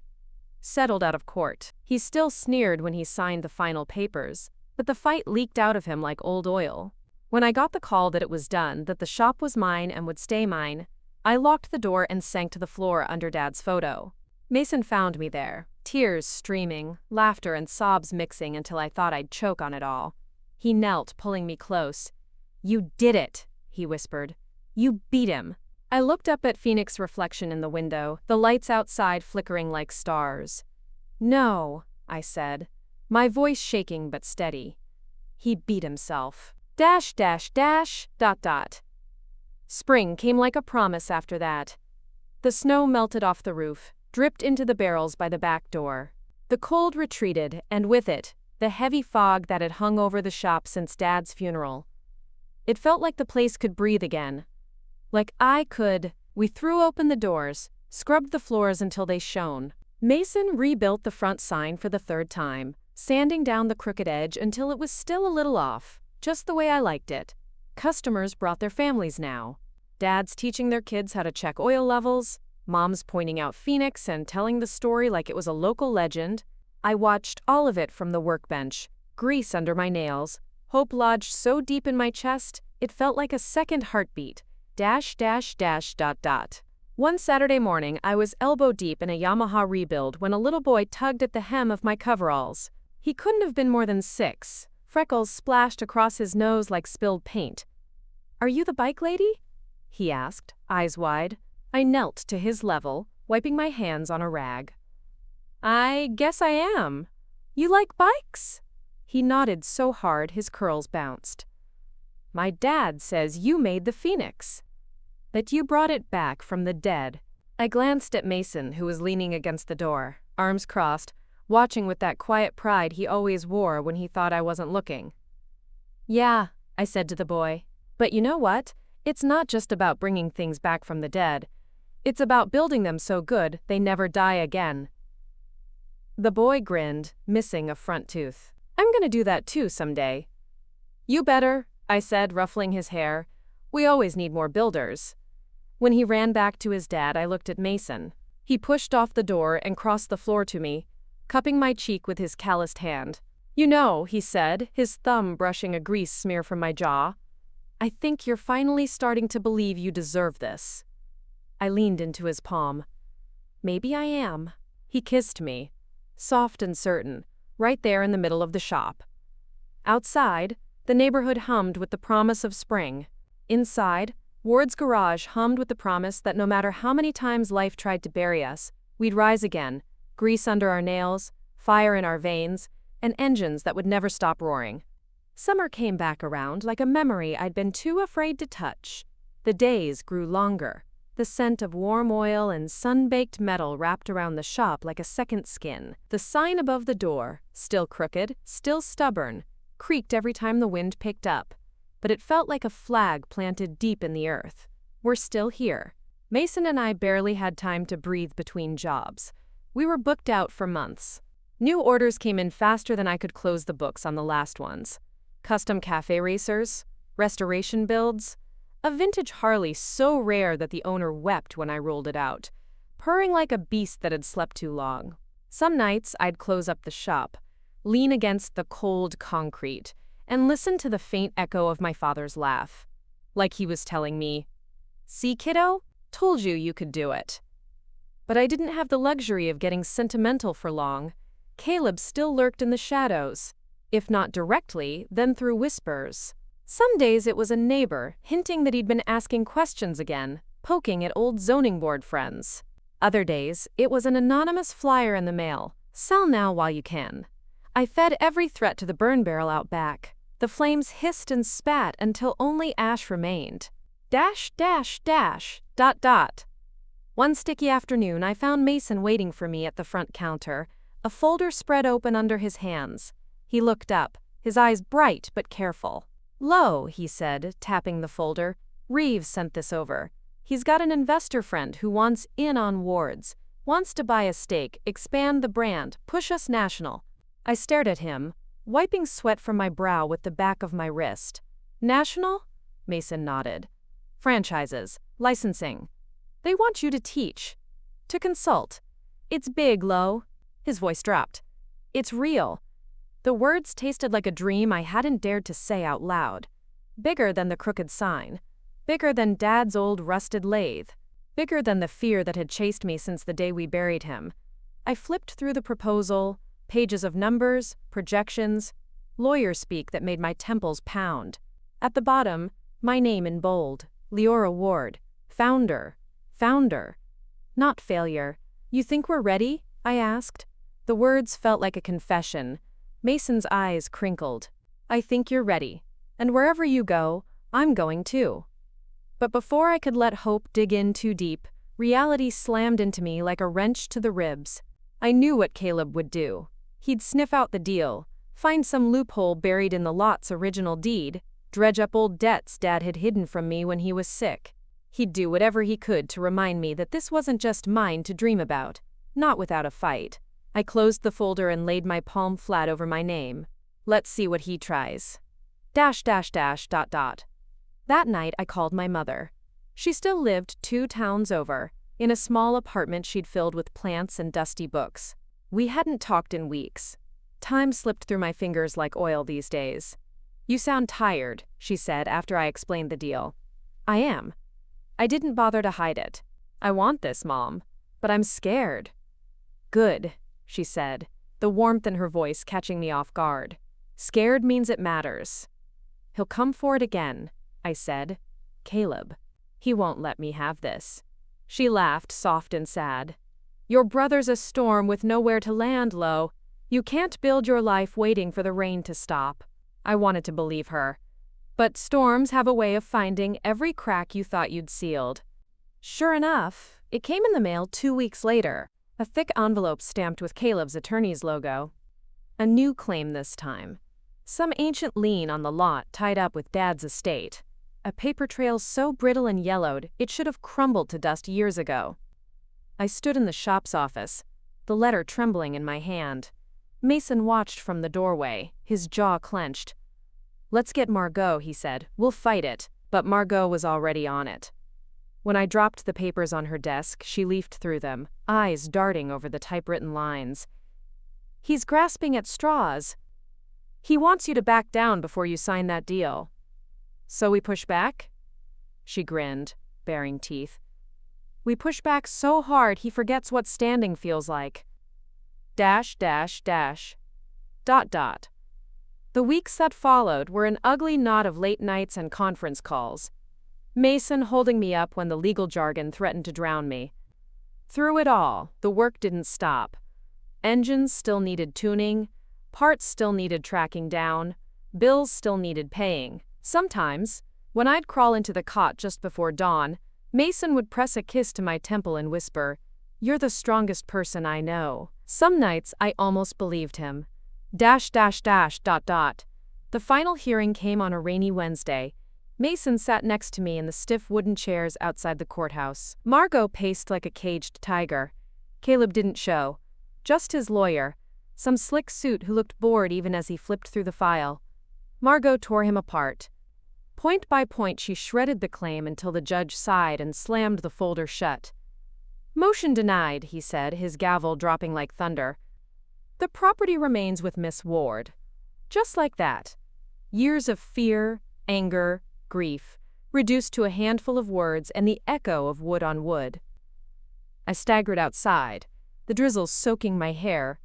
Settled out of court. He still sneered when he signed the final papers, but the fight leaked out of him like old oil. When I got the call that it was done, that the shop was mine and would stay mine, I locked the door and sank to the floor under Dad's photo. Mason found me there, tears streaming, laughter and sobs mixing until I thought I'd choke on it all. He knelt, pulling me close. "You did it," he whispered. "You beat him." I looked up at Phoenix's reflection in the window, the lights outside flickering like stars. "No," I said, my voice shaking but steady. "He beat himself. ... Spring came like a promise after that. The snow melted off the roof, dripped into the barrels by the back door. The cold retreated, and with it, the heavy fog that had hung over the shop since Dad's funeral. It felt like the place could breathe again. Like I could. We threw open the doors, scrubbed the floors until they shone. Mason rebuilt the front sign for the third time, sanding down the crooked edge until it was still a little off, just the way I liked it. Customers brought their families now. Dads teaching their kids how to check oil levels, moms pointing out Phoenix and telling the story like it was a local legend. I watched all of it from the workbench, grease under my nails, hope lodged so deep in my chest, it felt like a second heartbeat. ... One Saturday morning, I was elbow deep in a Yamaha rebuild when a little boy tugged at the hem of my coveralls. He couldn't have been more than 6. Freckles splashed across his nose like spilled paint. "Are you the bike lady?" he asked, eyes wide. I knelt to his level, wiping my hands on a rag. "I guess I am. You like bikes?" He nodded so hard his curls bounced. "My dad says you made the Phoenix. That you brought it back from the dead." I glanced at Mason, who was leaning against the door, arms crossed, watching with that quiet pride he always wore when he thought I wasn't looking. "Yeah," I said to the boy. "But you know what? It's not just about bringing things back from the dead. It's about building them so good they never die again." The boy grinned, missing a front tooth. "I'm gonna do that too someday." "You better," I said, ruffling his hair. "We always need more builders." When he ran back to his dad, I looked at Mason. He pushed off the door and crossed the floor to me, cupping my cheek with his calloused hand. "You know," he said, his thumb brushing a grease smear from my jaw, "I think you're finally starting to believe you deserve this." I leaned into his palm. "Maybe I am." He kissed me, soft and certain, right there in the middle of the shop. Outside, the neighborhood hummed with the promise of spring. Inside, Ward's garage hummed with the promise that no matter how many times life tried to bury us, we'd rise again, grease under our nails, fire in our veins, and engines that would never stop roaring. Summer came back around like a memory I'd been too afraid to touch. The days grew longer. The scent of warm oil and sun-baked metal wrapped around the shop like a second skin. The sign above the door, still crooked, still stubborn, creaked every time the wind picked up. But it felt like a flag planted deep in the earth. We're still here. Mason and I barely had time to breathe between jobs. We were booked out for months. New orders came in faster than I could close the books on the last ones. Custom cafe racers, restoration builds, a vintage Harley so rare that the owner wept when I rolled it out, purring like a beast that had slept too long. Some nights I'd close up the shop, lean against the cold concrete, and listen to the faint echo of my father's laugh. Like he was telling me, "See, kiddo? Told you you could do it." But I didn't have the luxury of getting sentimental for long. Caleb still lurked in the shadows. If not directly, then through whispers. Some days it was a neighbor, hinting that he'd been asking questions again, poking at old zoning board friends. Other days, it was an anonymous flyer in the mail. Sell now while you can. I fed every threat to the burn barrel out back. The flames hissed and spat until only ash remained. Dash, dash, dash, dot, dot. One sticky afternoon, I found Mason waiting for me at the front counter, a folder spread open under his hands. He looked up, his eyes bright but careful. "Lo," he said, tapping the folder. "Reeves sent this over. He's got an investor friend who wants in on wards, wants to buy a stake, expand the brand, push us national." I stared at him, wiping sweat from my brow with the back of my wrist. "National?" Mason nodded. "Franchises, licensing. They want you to teach, to consult. It's big, Lo." His voice dropped. "It's real." The words tasted like a dream I hadn't dared to say out loud. Bigger than the crooked sign. Bigger than Dad's old rusted lathe. Bigger than the fear that had chased me since the day we buried him. I flipped through the proposal, pages of numbers, projections, lawyer speak that made my temples pound. At the bottom, my name in bold, Leora Ward, founder. Founder. Not failure. "You think we're ready?" I asked. The words felt like a confession. Mason's eyes crinkled. "I think you're ready. And wherever you go, I'm going too." But before I could let hope dig in too deep, reality slammed into me like a wrench to the ribs. I knew what Caleb would do. He'd sniff out the deal, find some loophole buried in the lot's original deed, dredge up old debts Dad had hidden from me when he was sick. He'd do whatever he could to remind me that this wasn't just mine to dream about, not without a fight. I closed the folder and laid my palm flat over my name. Let's see what he tries. Dash, dash, dash, dot, dot. That night I called my mother. She still lived 2 towns over, in a small apartment she'd filled with plants and dusty books. We hadn't talked in weeks. Time slipped through my fingers like oil these days. "You sound tired," she said after I explained the deal. "I am." I didn't bother to hide it. "I want this, Mom, but I'm scared." "Good," she said, the warmth in her voice catching me off guard. "Scared means it matters." "He'll come for it again," I said. "Caleb. He won't let me have this." She laughed, soft and sad. "Your brother's a storm with nowhere to land, Lo. You can't build your life waiting for the rain to stop." I wanted to believe her. But storms have a way of finding every crack you thought you'd sealed. Sure enough, it came in the mail 2 weeks later, a thick envelope stamped with Caleb's attorney's logo. A new claim this time. Some ancient lien on the lot tied up with Dad's estate. A paper trail so brittle and yellowed it should have crumbled to dust years ago. I stood in the shop's office, the letter trembling in my hand. Mason watched from the doorway, his jaw clenched. "Let's get Margot," he said. "We'll fight it." But Margot was already on it. When I dropped the papers on her desk, she leafed through them, eyes darting over the typewritten lines. "He's grasping at straws. He wants you to back down before you sign that deal." "So we push back?" She grinned, baring teeth. "We push back so hard he forgets what standing feels like." Dash, dash, dash. Dot, dot. The weeks that followed were an ugly knot of late nights and conference calls. Mason holding me up when the legal jargon threatened to drown me. Through it all, the work didn't stop. Engines still needed tuning, parts still needed tracking down, bills still needed paying. Sometimes, when I'd crawl into the cot just before dawn, Mason would press a kiss to my temple and whisper, "You're the strongest person I know." Some nights I almost believed him. Dash, dash, dash, dot, dot. The final hearing came on a rainy Wednesday. Mason sat next to me in the stiff wooden chairs outside the courthouse. Margot paced like a caged tiger. Caleb didn't show. Just his lawyer, some slick suit who looked bored even as he flipped through the file. Margot tore him apart. Point by point she shredded the claim until the judge sighed and slammed the folder shut. "Motion denied," he said, his gavel dropping like thunder. "The property remains with Miss Ward." Just like that. Years of fear, anger, grief, reduced to a handful of words and the echo of wood on wood. I staggered outside, the drizzle soaking my hair.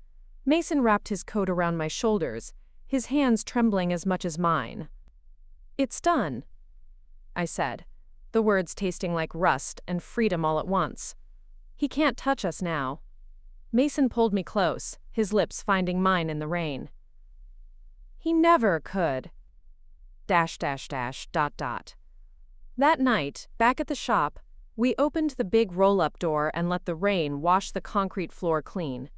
Mason wrapped his coat around my shoulders, his hands trembling as much as mine. "It's done," I said, the words tasting like rust and freedom all at once. "He can't touch us now." Mason pulled me close, his lips finding mine in the rain. "He never could. ... That night, back at the shop, we opened the big roll-up door and let the rain wash the concrete floor clean.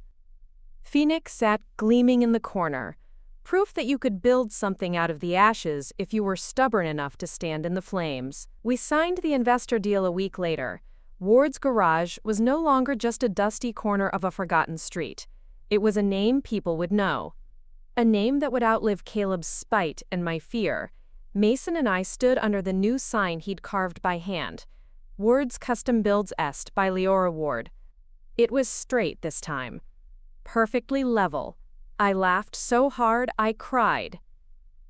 Phoenix sat gleaming in the corner, proof that you could build something out of the ashes if you were stubborn enough to stand in the flames. We signed the investor deal a week later. Ward's Garage was no longer just a dusty corner of a forgotten street. It was a name people would know. A name that would outlive Caleb's spite and my fear. Mason and I stood under the new sign he'd carved by hand. Ward's Custom Builds Est by Leora Ward. It was straight this time. Perfectly level. I laughed so hard I cried.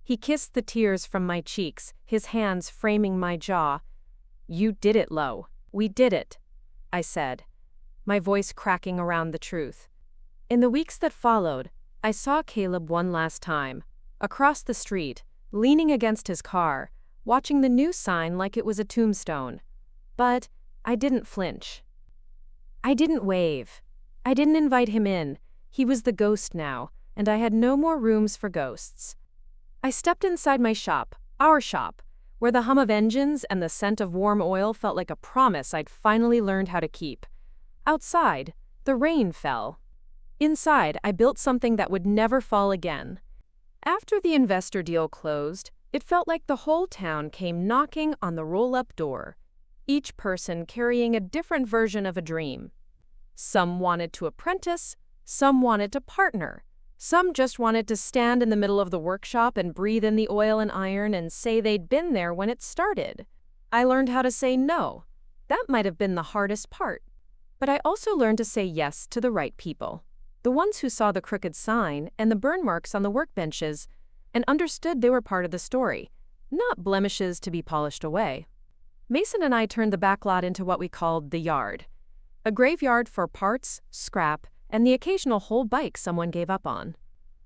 He kissed the tears from my cheeks, his hands framing my jaw. "You did it, Lo. We did it," I said, my voice cracking around the truth. In the weeks that followed, I saw Caleb one last time, across the street, leaning against his car, watching the new sign like it was a tombstone. But I didn't flinch. I didn't wave. I didn't invite him in. He was the ghost now, and I had no more rooms for ghosts. I stepped inside my shop, our shop, where the hum of engines and the scent of warm oil felt like a promise I'd finally learned how to keep. Outside, the rain fell. Inside, I built something that would never fall again. After the investor deal closed, it felt like the whole town came knocking on the roll-up door, each person carrying a different version of a dream. Some wanted to apprentice, some wanted to partner, some just wanted to stand in the middle of the workshop and breathe in the oil and iron and say they'd been there when it started. I learned how to say no. That might have been the hardest part. But I also learned to say yes to the right people. The ones who saw the crooked sign and the burn marks on the workbenches and understood they were part of the story, not blemishes to be polished away. Mason and I turned the back lot into what we called the yard, a graveyard for parts, scrap, and the occasional whole bike someone gave up on.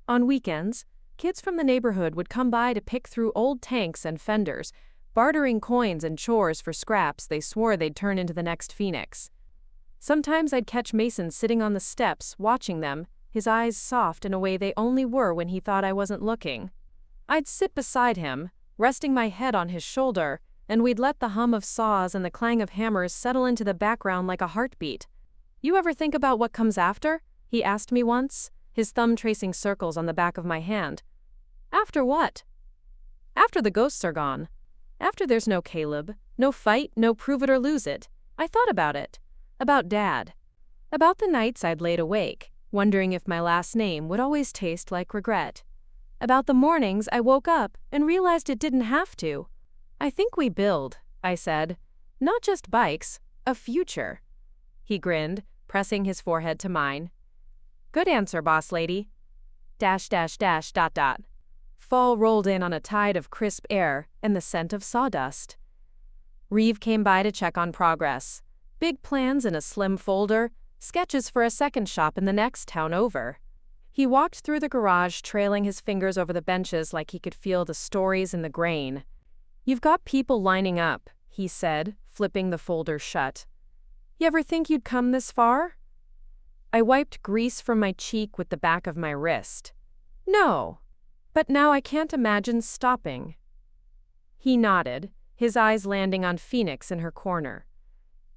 On weekends, kids from the neighborhood would come by to pick through old tanks and fenders, bartering coins and chores for scraps they swore they'd turn into the next Phoenix. Sometimes I'd catch Mason sitting on the steps, watching them, his eyes soft in a way they only were when he thought I wasn't looking. I'd sit beside him, resting my head on his shoulder, and we'd let the hum of saws and the clang of hammers settle into the background like a heartbeat. "You ever think about what comes after?" he asked me once, his thumb tracing circles on the back of my hand. "After what?" "After the ghosts are gone. After there's no Caleb, no fight, no prove it or lose it." I thought about it. About Dad. About the nights I'd laid awake, wondering if my last name would always taste like regret. About the mornings I woke up and realized it didn't have to. "I think we build," I said. "Not just bikes, a future." He grinned, pressing his forehead to mine. "Good answer, boss lady. ... Fall rolled in on a tide of crisp air and the scent of sawdust. Reeve came by to check on progress. Big plans in a slim folder, sketches for a second shop in the next town over. He walked through the garage, trailing his fingers over the benches like he could feel the stories in the grain. "You've got people lining up," he said, flipping the folder shut. "You ever think you'd come this far?" I wiped grease from my cheek with the back of my wrist. "No. But now I can't imagine stopping." He nodded, his eyes landing on Phoenix in her corner.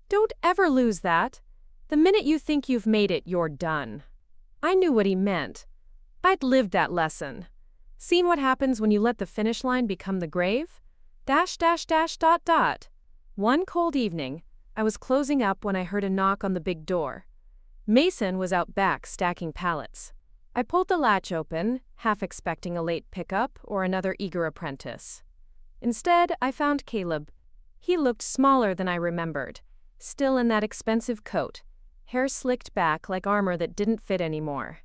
"Don't ever lose that. The minute you think you've made it, you're done." I knew what he meant. I'd lived that lesson. Seen what happens when you let the finish line become the grave? ... One cold evening, I was closing up when I heard a knock on the big door. Mason was out back stacking pallets. I pulled the latch open, half expecting a late pickup or another eager apprentice. Instead, I found Caleb. He looked smaller than I remembered, still in that expensive coat, hair slicked back like armor that didn't fit anymore.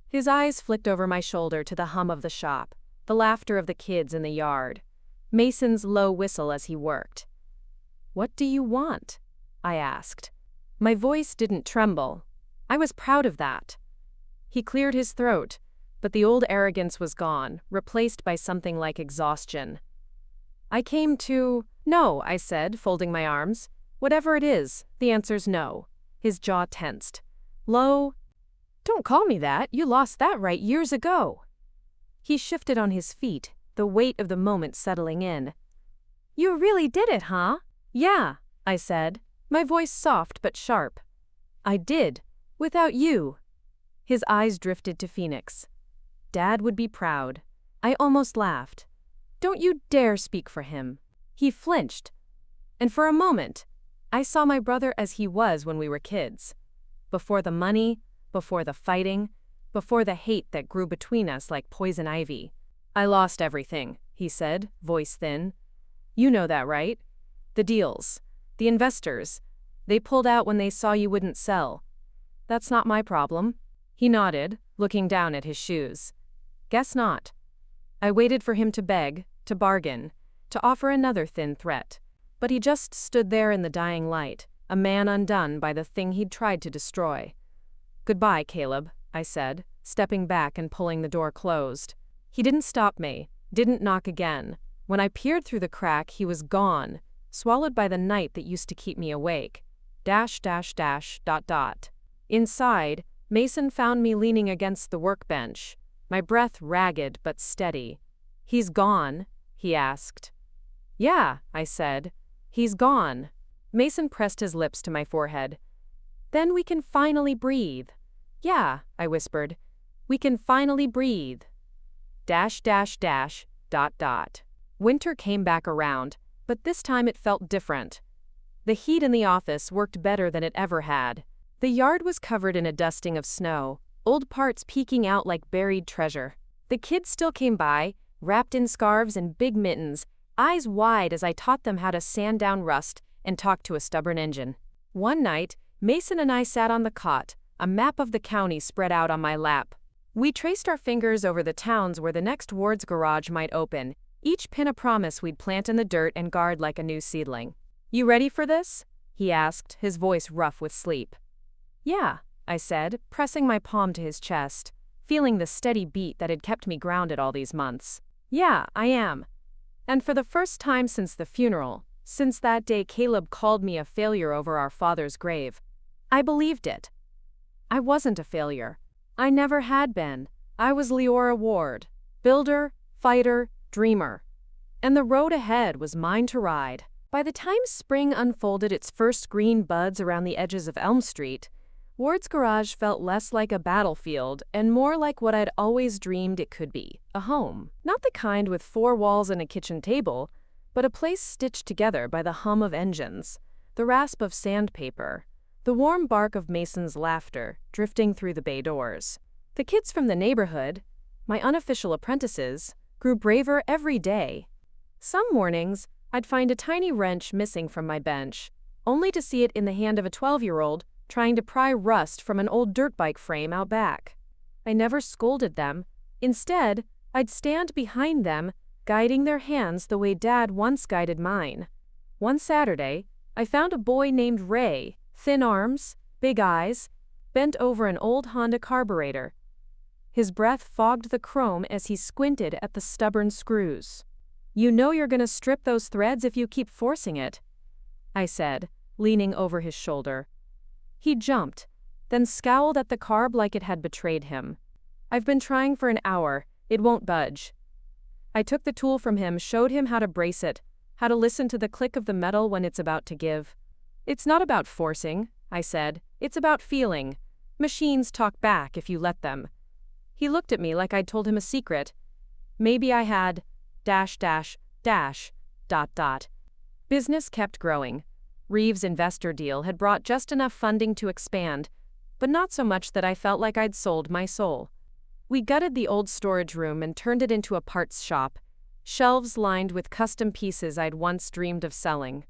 His eyes flicked over my shoulder to the hum of the shop, the laughter of the kids in the yard, Mason's low whistle as he worked. "What do you want?" I asked. My voice didn't tremble. I was proud of that. He cleared his throat, but the old arrogance was gone, replaced by something like exhaustion. I came to— No, I said, folding my arms. Whatever it is, the answer's no. His jaw tensed. Lo— Don't call me that, you lost that right years ago. He shifted on his feet, the weight of the moment settling in. You really did it, huh? Yeah, I said, my voice soft but sharp. I did, without you. His eyes drifted to Phoenix. Dad would be proud. I almost laughed. Don't you dare speak for him. He flinched. And for a moment, I saw my brother as he was when we were kids. Before the money, before the fighting, before the hate that grew between us like poison ivy. I lost everything, he said, voice thin. You know that, right? The deals, the investors. They pulled out when they saw you wouldn't sell. That's not my problem. He nodded, looking down at his shoes. Guess not. I waited for him to beg, to bargain, to offer another thin threat. But he just stood there in the dying light, a man undone by the thing he'd tried to destroy. Goodbye, Caleb, I said, stepping back and pulling the door closed. He didn't stop me, didn't knock again. When I peered through the crack, he was gone, swallowed by the night that used to keep me awake. .. Inside, Mason found me leaning against the workbench, my breath ragged but steady. He's gone, he asked. Yeah, I said. He's gone. Mason pressed his lips to my forehead. Then we can finally breathe. Yeah, I whispered. We can finally breathe. ... Winter came back around, but this time it felt different. The heat in the office worked better than it ever had. The yard was covered in a dusting of snow, old parts peeking out like buried treasure. The kids still came by, wrapped in scarves and big mittens, eyes wide as I taught them how to sand down rust and talk to a stubborn engine. One night, Mason and I sat on the cot, a map of the county spread out on my lap. We traced our fingers over the towns where the next Ward's garage might open, each pin a promise we'd plant in the dirt and guard like a new seedling. You ready for this? He asked, his voice rough with sleep. Yeah, I said, pressing my palm to his chest, feeling the steady beat that had kept me grounded all these months. Yeah, I am. And for the first time since the funeral, since that day Caleb called me a failure over our father's grave, I believed it. I wasn't a failure. I never had been. I was Leora Ward, builder, fighter, dreamer. And the road ahead was mine to ride. By the time spring unfolded its first green buds around the edges of Elm Street, Ward's garage felt less like a battlefield and more like what I'd always dreamed it could be, a home. Not the kind with 4 walls and a kitchen table, but a place stitched together by the hum of engines, the rasp of sandpaper, the warm bark of Mason's laughter drifting through the bay doors. The kids from the neighborhood, my unofficial apprentices, grew braver every day. Some mornings, I'd find a tiny wrench missing from my bench, only to see it in the hand of a 12-year-old trying to pry rust from an old dirt bike frame out back. I never scolded them. Instead, I'd stand behind them, guiding their hands the way Dad once guided mine. One Saturday, I found a boy named Ray, thin arms, big eyes, bent over an old Honda carburetor. His breath fogged the chrome as he squinted at the stubborn screws. You know you're gonna strip those threads if you keep forcing it, I said, leaning over his shoulder. He jumped, then scowled at the carb like it had betrayed him. I've been trying for an hour. It won't budge. I took the tool from him, showed him how to brace it, how to listen to the click of the metal when it's about to give. It's not about forcing, I said. It's about feeling. Machines talk back if you let them. He looked at me like I'd told him a secret. Maybe I had ... Business kept growing. Reeves' investor deal had brought just enough funding to expand, but not so much that I felt like I'd sold my soul. We gutted the old storage room and turned it into a parts shop, shelves lined with custom pieces I'd once dreamed of selling.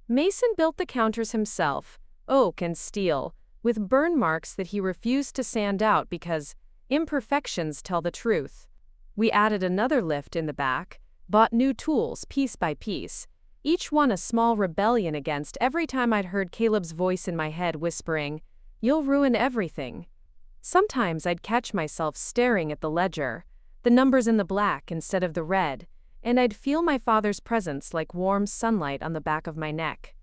Mason built the counters himself, oak and steel, with burn marks that he refused to sand out because imperfections tell the truth. We added another lift in the back, bought new tools piece by piece, each one a small rebellion against every time I'd heard Caleb's voice in my head whispering, "You'll ruin everything." Sometimes I'd catch myself staring at the ledger, the numbers in the black instead of the red, and I'd feel my father's presence like warm sunlight on the back of my neck.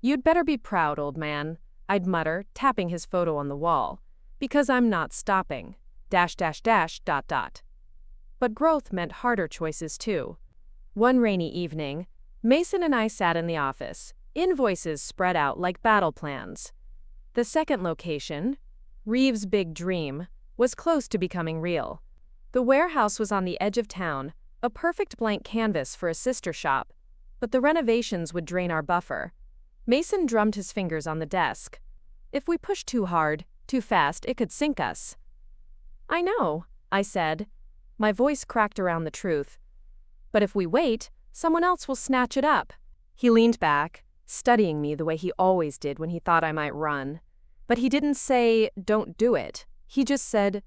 "You'd better be proud, old man," I'd mutter, tapping his photo on the wall, "because I'm not stopping. .. But growth meant harder choices too. One rainy evening, Mason and I sat in the office, invoices spread out like battle plans. The second location, Reeves' big dream, was close to becoming real. The warehouse was on the edge of town, a perfect blank canvas for a sister shop, but the renovations would drain our buffer. Mason drummed his fingers on the desk. If we pushed too hard, too fast, it could sink us. "I know," I said. My voice cracked around the truth. "But if we wait, someone else will snatch it up." He leaned back, studying me the way he always did when he thought I might run. But he didn't say, "Don't do it." He just said,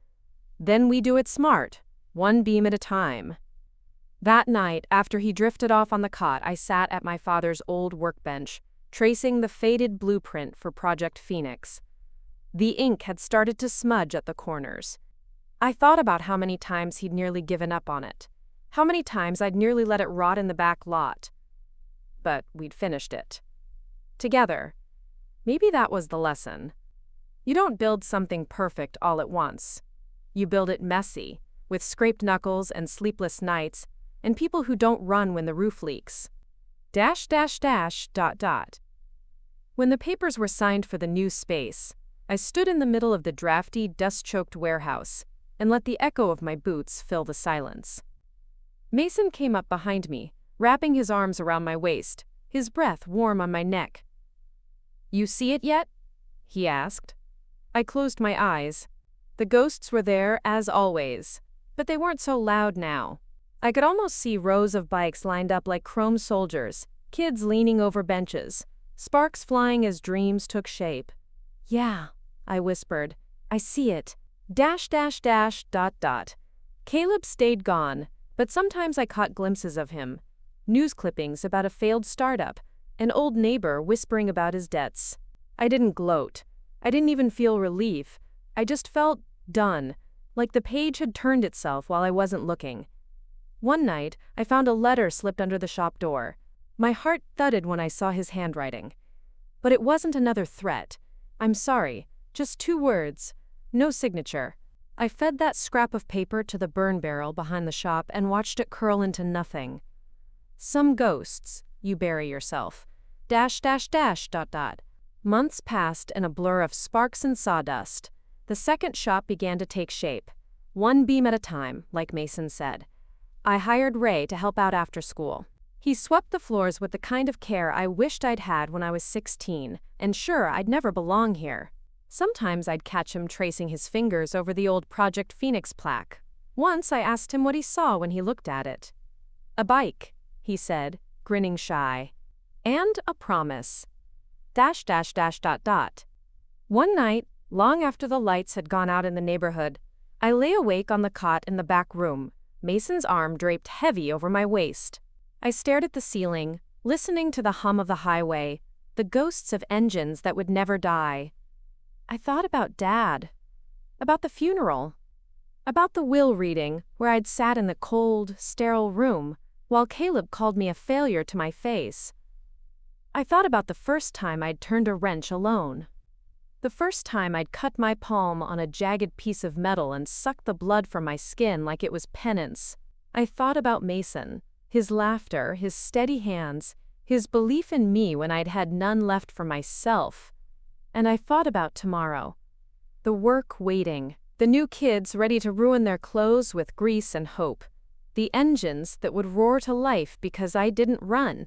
"Then we do it smart, one beam at a time." That night, after he drifted off on the cot, I sat at my father's old workbench, tracing the faded blueprint for Project Phoenix. The ink had started to smudge at the corners. I thought about how many times he'd nearly given up on it, how many times I'd nearly let it rot in the back lot. But we'd finished it. Together. Maybe that was the lesson. You don't build something perfect all at once. You build it messy, with scraped knuckles and sleepless nights, and people who don't run when the roof leaks. .. When the papers were signed for the new space, I stood in the middle of the drafty, dust-choked warehouse and let the echo of my boots fill the silence. Mason came up behind me, wrapping his arms around my waist, his breath warm on my neck. "You see it yet?" he asked. I closed my eyes. The ghosts were there, as always, but they weren't so loud now. I could almost see rows of bikes lined up like chrome soldiers, kids leaning over benches, sparks flying as dreams took shape. "Yeah," I whispered, "I see it. .. Caleb stayed gone, but sometimes I caught glimpses of him. News clippings about a failed startup, an old neighbor whispering about his debts. I didn't gloat. I didn't even feel relief. I just felt done, like the page had turned itself while I wasn't looking. One night, I found a letter slipped under the shop door. My heart thudded when I saw his handwriting. But it wasn't another threat. "I'm sorry," just 2 words. No signature. I fed that scrap of paper to the burn barrel behind the shop and watched it curl into nothing. Some ghosts, you bury yourself. ... Months passed in a blur of sparks and sawdust. The second shop began to take shape. One beam at a time, like Mason said. I hired Ray to help out after school. He swept the floors with the kind of care I wished I'd had when I was 16, and sure, I'd never belong here. Sometimes I'd catch him tracing his fingers over the old Project Phoenix plaque. Once I asked him what he saw when he looked at it. "A bike," he said, grinning shy. "And a promise. ... One night, long after the lights had gone out in the neighborhood, I lay awake on the cot in the back room, Mason's arm draped heavy over my waist. I stared at the ceiling, listening to the hum of the highway, the ghosts of engines that would never die. I thought about Dad, about the funeral, about the will reading where I'd sat in the cold, sterile room while Caleb called me a failure to my face. I thought about the first time I'd turned a wrench alone. The first time I'd cut my palm on a jagged piece of metal and sucked the blood from my skin like it was penance. I thought about Mason, his laughter, his steady hands, his belief in me when I'd had none left for myself. And I thought about tomorrow. The work waiting, the new kids ready to ruin their clothes with grease and hope, the engines that would roar to life because I didn't run.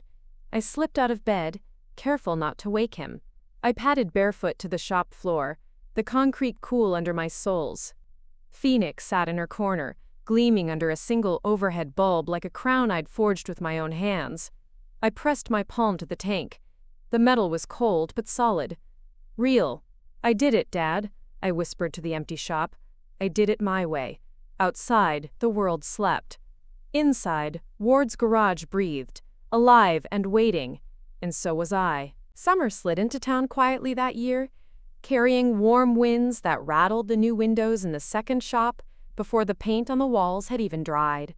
I slipped out of bed, careful not to wake him. I padded barefoot to the shop floor, the concrete cool under my soles. Phoenix sat in her corner, gleaming under a single overhead bulb like a crown I'd forged with my own hands. I pressed my palm to the tank. The metal was cold but solid. "Real. I did it, Dad," I whispered to the empty shop. I did it my way. Outside, the world slept. Inside, Ward's garage breathed, alive and waiting, and so was I. Summer slid into town quietly that year, carrying warm winds that rattled the new windows in the second shop before the paint on the walls had even dried.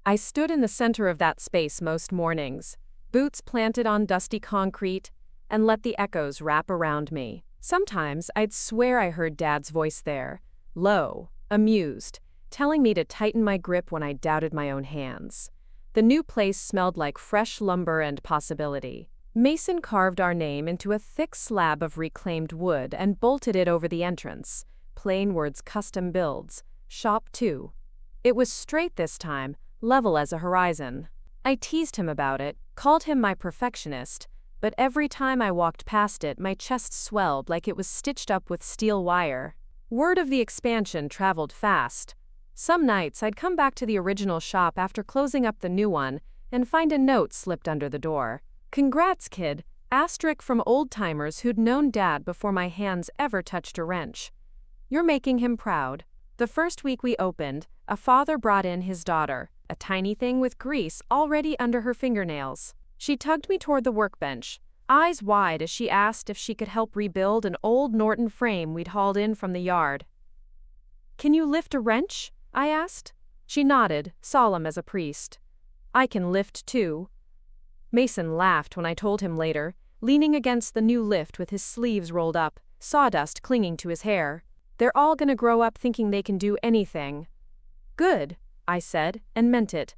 I stood in the center of that space most mornings, boots planted on dusty concrete, and let the echoes wrap around me. Sometimes I'd swear I heard Dad's voice there, low, amused, telling me to tighten my grip when I doubted my own hands. The new place smelled like fresh lumber and possibility. Mason carved our name into a thick slab of reclaimed wood and bolted it over the entrance. Plain words custom builds. Shop 2. It was straight this time, level as a horizon. I teased him about it, called him my perfectionist, but every time I walked past it my chest swelled like it was stitched up with steel wire. Word of the expansion traveled fast. Some nights I'd come back to the original shop after closing up the new one and find a note slipped under the door. "Congrats, kid," asterisk from old-timers who'd known Dad before my hands ever touched a wrench. "You're making him proud." The first week we opened, a father brought in his daughter, a tiny thing with grease already under her fingernails. She tugged me toward the workbench, eyes wide as she asked if she could help rebuild an old Norton frame we'd hauled in from the yard. "Can you lift a wrench?" I asked. She nodded, solemn as a priest. "I can lift too." Mason laughed when I told him later, leaning against the new lift with his sleeves rolled up, sawdust clinging to his hair. "They're all gonna grow up thinking they can do anything." "Good," I said, and meant it. ...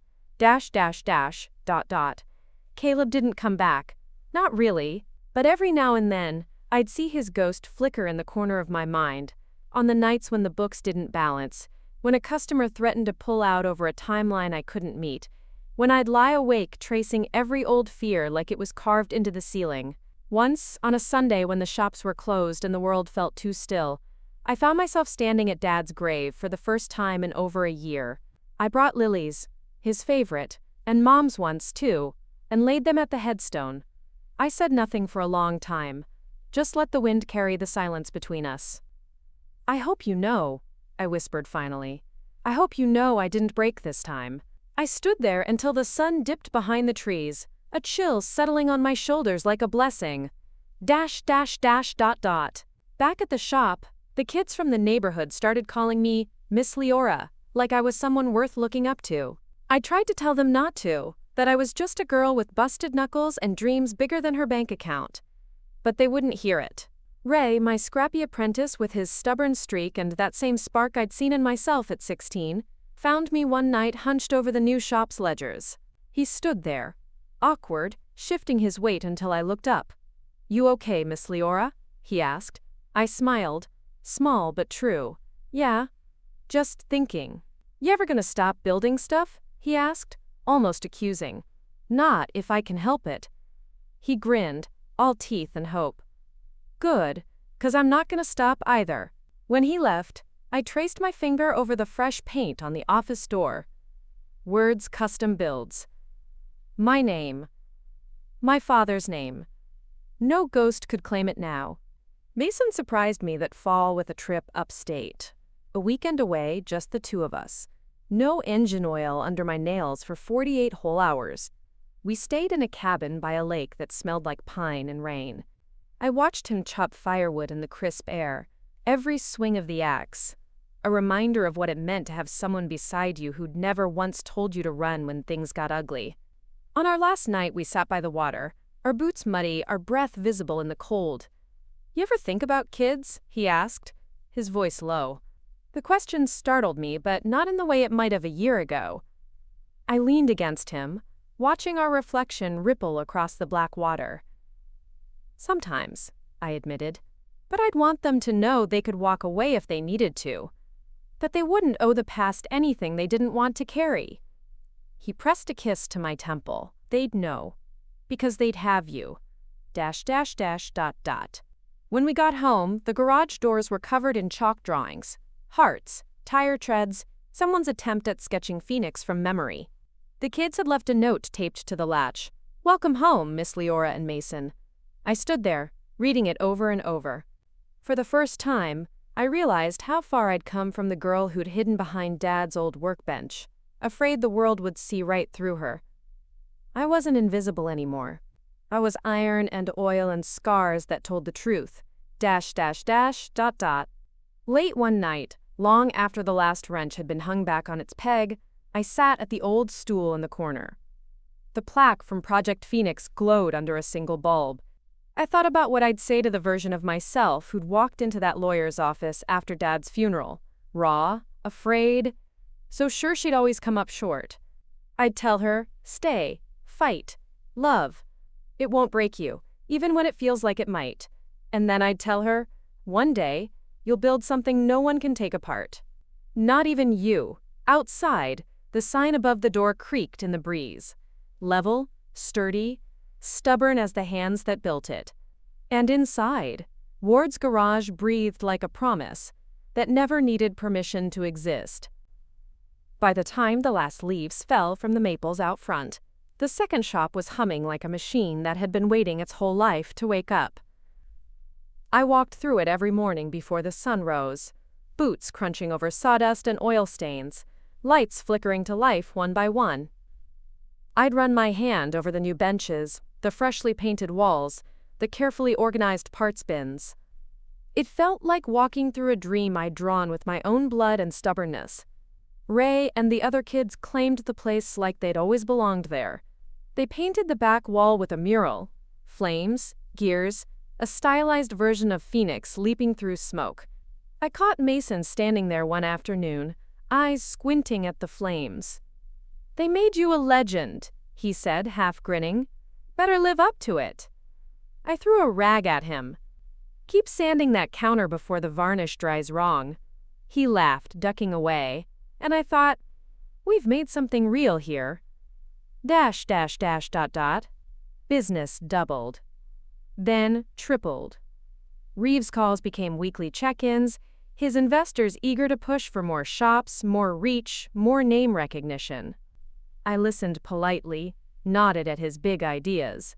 Caleb didn't come back. Not really, but every now and then, I'd see his ghost flicker in the corner of my mind, on the nights when the books didn't balance, when a customer threatened to pull out over a timeline I couldn't meet, when I'd lie awake tracing every old fear like it was carved into the ceiling. Once, on a Sunday when the shops were closed and the world felt too still, I found myself standing at Dad's grave for the first time in over a year. I brought lilies, his favorite, and Mom's once too, and laid them at the headstone. I said nothing for a long time, just let the wind carry the silence between us. "I hope you know," I whispered finally. "I hope you know I didn't break this time." I stood there until the sun dipped behind the trees, a chill settling on my shoulders like a blessing. Back at the shop, the kids from the neighborhood started calling me Miss Leora, like I was someone worth looking up to. I tried to tell them not to, that I was just a girl with busted knuckles and dreams bigger than her bank account. But they wouldn't hear it. Ray, my scrappy apprentice with his stubborn streak and that same spark I'd seen in myself at 16, found me one night hunched over the new shop's ledgers. He stood there, awkward, shifting his weight until I looked up. "You okay, Miss Leora?" he asked. I smiled, small but true. "Yeah, just thinking." "You ever gonna stop building stuff?" he asked, almost accusing. "Not if I can help it." He grinned, all teeth and hope. "Good, 'cause I'm not gonna stop either." When he left, I traced my finger over the fresh paint on the office door. Words custom builds. My name. My father's name. No ghost could claim it now. Mason surprised me that fall with a trip upstate. A weekend away, just the two of us. No engine oil under my nails for 48 whole hours. We stayed in a cabin by a lake that smelled like pine and rain. I watched him chop firewood in the crisp air, every swing of the axe. A reminder of what it meant to have someone beside you who'd never once told you to run when things got ugly. On our last night we sat by the water, our boots muddy, our breath visible in the cold. "You ever think about kids?" he asked, his voice low. The question startled me, but not in the way it might have a year ago. I leaned against him, watching our reflection ripple across the black water. "Sometimes," I admitted, "but I'd want them to know they could walk away if they needed to. That they wouldn't owe the past anything they didn't want to carry." He pressed a kiss to my temple. "They'd know. Because they'd have you. ... When we got home, the garage doors were covered in chalk drawings. Hearts, tire treads, someone's attempt at sketching Phoenix from memory. The kids had left a note taped to the latch. "Welcome home, Miss Leora and Mason." I stood there, reading it over and over. For the first time, I realized how far I'd come from the girl who'd hidden behind Dad's old workbench, afraid the world would see right through her. I wasn't invisible anymore. I was iron and oil and scars that told the truth. Dash, dash, dash, dot, dot. Late one night, long after the last wrench had been hung back on its peg, I sat at the old stool in the corner. The plaque from Project Phoenix glowed under a single bulb. I thought about what I'd say to the version of myself who'd walked into that lawyer's office after Dad's funeral. Raw, afraid, so sure she'd always come up short. I'd tell her, stay, fight, love. It won't break you, even when it feels like it might. And then I'd tell her, one day, you'll build something no one can take apart. Not even you. Outside, the sign above the door creaked in the breeze. Level, sturdy, stubborn as the hands that built it. And inside, Ward's garage breathed like a promise that never needed permission to exist. By the time the last leaves fell from the maples out front, the second shop was humming like a machine that had been waiting its whole life to wake up. I walked through it every morning before the sun rose, boots crunching over sawdust and oil stains, lights flickering to life one by one. I'd run my hand over the new benches, the freshly painted walls, the carefully organized parts bins. It felt like walking through a dream I'd drawn with my own blood and stubbornness. Ray and the other kids claimed the place like they'd always belonged there. They painted the back wall with a mural, flames, gears, a stylized version of Phoenix leaping through smoke. I caught Mason standing there one afternoon, eyes squinting at the flames. "They made you a legend," he said, half grinning. "Better live up to it." I threw a rag at him. "Keep sanding that counter before the varnish dries wrong." He laughed, ducking away, and I thought, we've made something real here. Dash, dash, dash, dot, dot. Business doubled. Then tripled. Reeves' calls became weekly check-ins, his investors eager to push for more shops, more reach, more name recognition. I listened politely, nodded at his big ideas.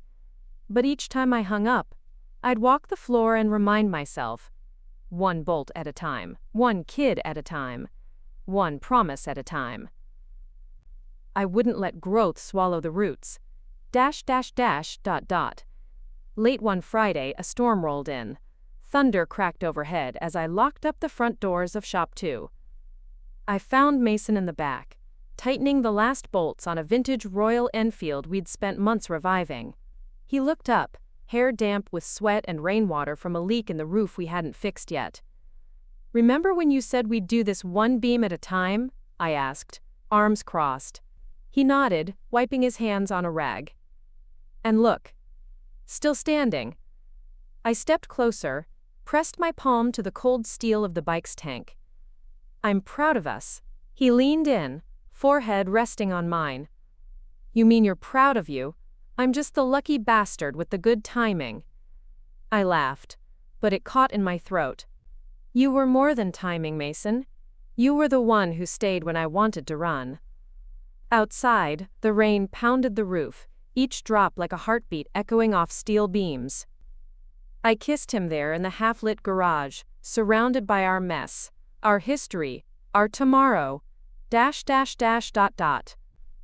But each time I hung up, I'd walk the floor and remind myself, one bolt at a time, one kid at a time, one promise at a time. I wouldn't let growth swallow the roots. Dash, dash, dash, dot, dot. Late one Friday, a storm rolled in. Thunder cracked overhead as I locked up the front doors of Shop 2. I found Mason in the back, tightening the last bolts on a vintage Royal Enfield we'd spent months reviving. He looked up, hair damp with sweat and rainwater from a leak in the roof we hadn't fixed yet. "Remember when you said we'd do this one beam at a time?" I asked, arms crossed. He nodded, wiping his hands on a rag. "And look. Still standing." I stepped closer, pressed my palm to the cold steel of the bike's tank. "I'm proud of us." He leaned in, forehead resting on mine. "You mean you're proud of you? I'm just the lucky bastard with the good timing." I laughed, but it caught in my throat. "You were more than timing, Mason. You were the one who stayed when I wanted to run." Outside, the rain pounded the roof, each drop like a heartbeat echoing off steel beams. I kissed him there in the half-lit garage, surrounded by our mess, our history, our tomorrow. Dash, dash, dash, dot, dot.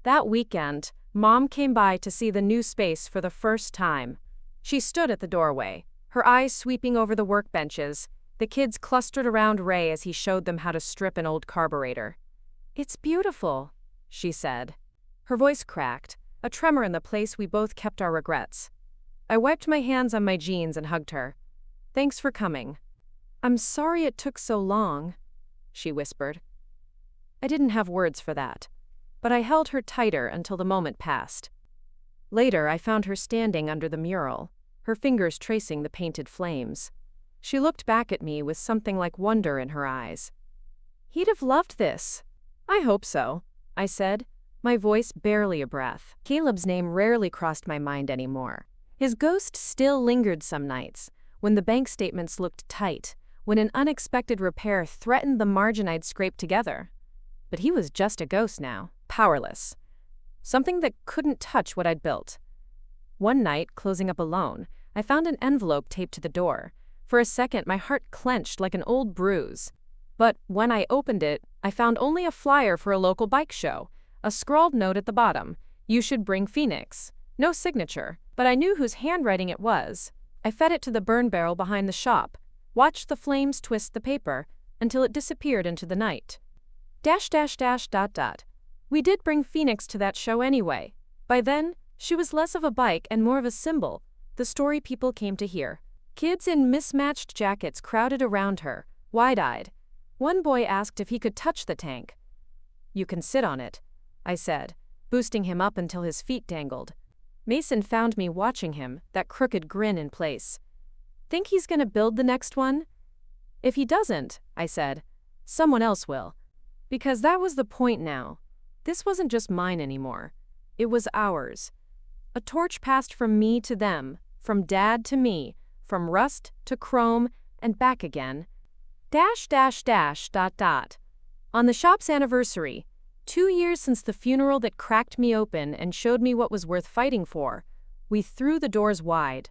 That weekend, Mom came by to see the new space for the first time. She stood at the doorway, her eyes sweeping over the workbenches. The kids clustered around Ray as he showed them how to strip an old carburetor. "It's beautiful," she said. Her voice cracked, a tremor in the place we both kept our regrets. I wiped my hands on my jeans and hugged her. "Thanks for coming." "I'm sorry it took so long," she whispered. I didn't have words for that, but I held her tighter until the moment passed. Later, I found her standing under the mural, her fingers tracing the painted flames. She looked back at me with something like wonder in her eyes. "He'd have loved this." "I hope so," I said, my voice barely a breath. Caleb's name rarely crossed my mind anymore. His ghost still lingered some nights, when the bank statements looked tight, when an unexpected repair threatened the margin I'd scraped together. But he was just a ghost now, powerless. Something that couldn't touch what I'd built. One night, closing up a loan, I found an envelope taped to the door. For a second, my heart clenched like an old bruise. But when I opened it, I found only a flyer for a local bike show, a scrawled note at the bottom. You should bring Phoenix. No signature, but I knew whose handwriting it was. I fed it to the burn barrel behind the shop, watched the flames twist the paper until it disappeared into the night. Dash dash dash dot dot. We did bring Phoenix to that show anyway. By then, she was less of a bike and more of a symbol, the story people came to hear. Kids in mismatched jackets crowded around her, wide-eyed. One boy asked if he could touch the tank. You can sit on it, I said, boosting him up until his feet dangled. Mason found me watching him, that crooked grin in place. Think he's gonna build the next one? If he doesn't, I said, someone else will. Because that was the point now. This wasn't just mine anymore. It was ours. A torch passed from me to them, from Dad to me, from rust to chrome and back again. Dash dash dash dot dot. On the shop's anniversary, 2 years since the funeral that cracked me open and showed me what was worth fighting for, we threw the doors wide.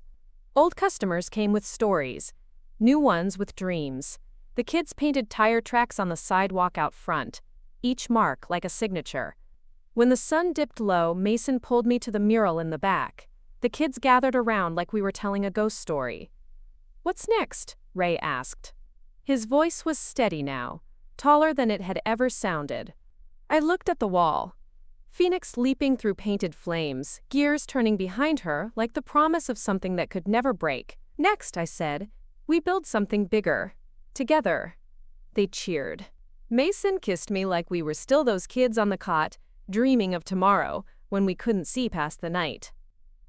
Old customers came with stories, new ones with dreams. The kids painted tire tracks on the sidewalk out front, each mark like a signature. When the sun dipped low, Mason pulled me to the mural in the back. The kids gathered around like we were telling a ghost story. What's next? Ray asked. His voice was steady now, taller than it had ever sounded. I looked at the wall. Phoenix leaping through painted flames, gears turning behind her like the promise of something that could never break. Next, I said, we build something bigger. Together. They cheered. Mason kissed me like we were still those kids on the cot, dreaming of tomorrow, when we couldn't see past the night.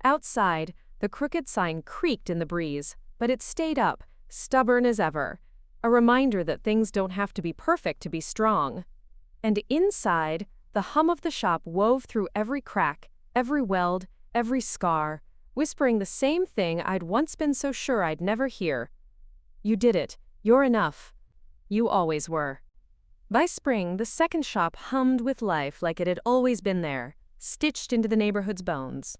Outside, the crooked sign creaked in the breeze, but it stayed up, stubborn as ever, a reminder that things don't have to be perfect to be strong. And inside, the hum of the shop wove through every crack, every weld, every scar, whispering the same thing I'd once been so sure I'd never hear. You did it. You're enough. You always were. By spring, the second shop hummed with life like it had always been there, stitched into the neighborhood's bones.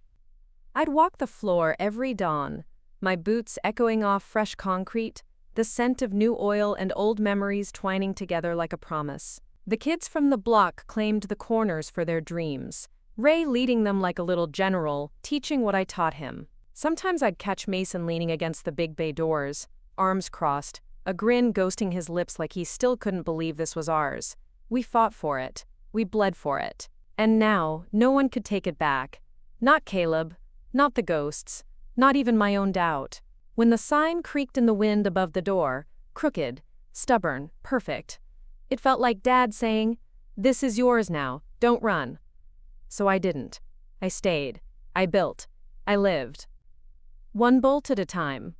I'd walk the floor every dawn, my boots echoing off fresh concrete, the scent of new oil and old memories twining together like a promise. The kids from the block claimed the corners for their dreams, Ray leading them like a little general, teaching what I taught him. Sometimes I'd catch Mason leaning against the big bay doors, arms crossed, a grin ghosting his lips like he still couldn't believe this was ours. We fought for it. We bled for it. And now, no one could take it back. Not Caleb, not the ghosts, not even my own doubt. When the sign creaked in the wind above the door, crooked, stubborn, perfect, it felt like Dad saying, "This is yours now, don't run." So I didn't. I stayed. I built. I lived. One bolt at a time.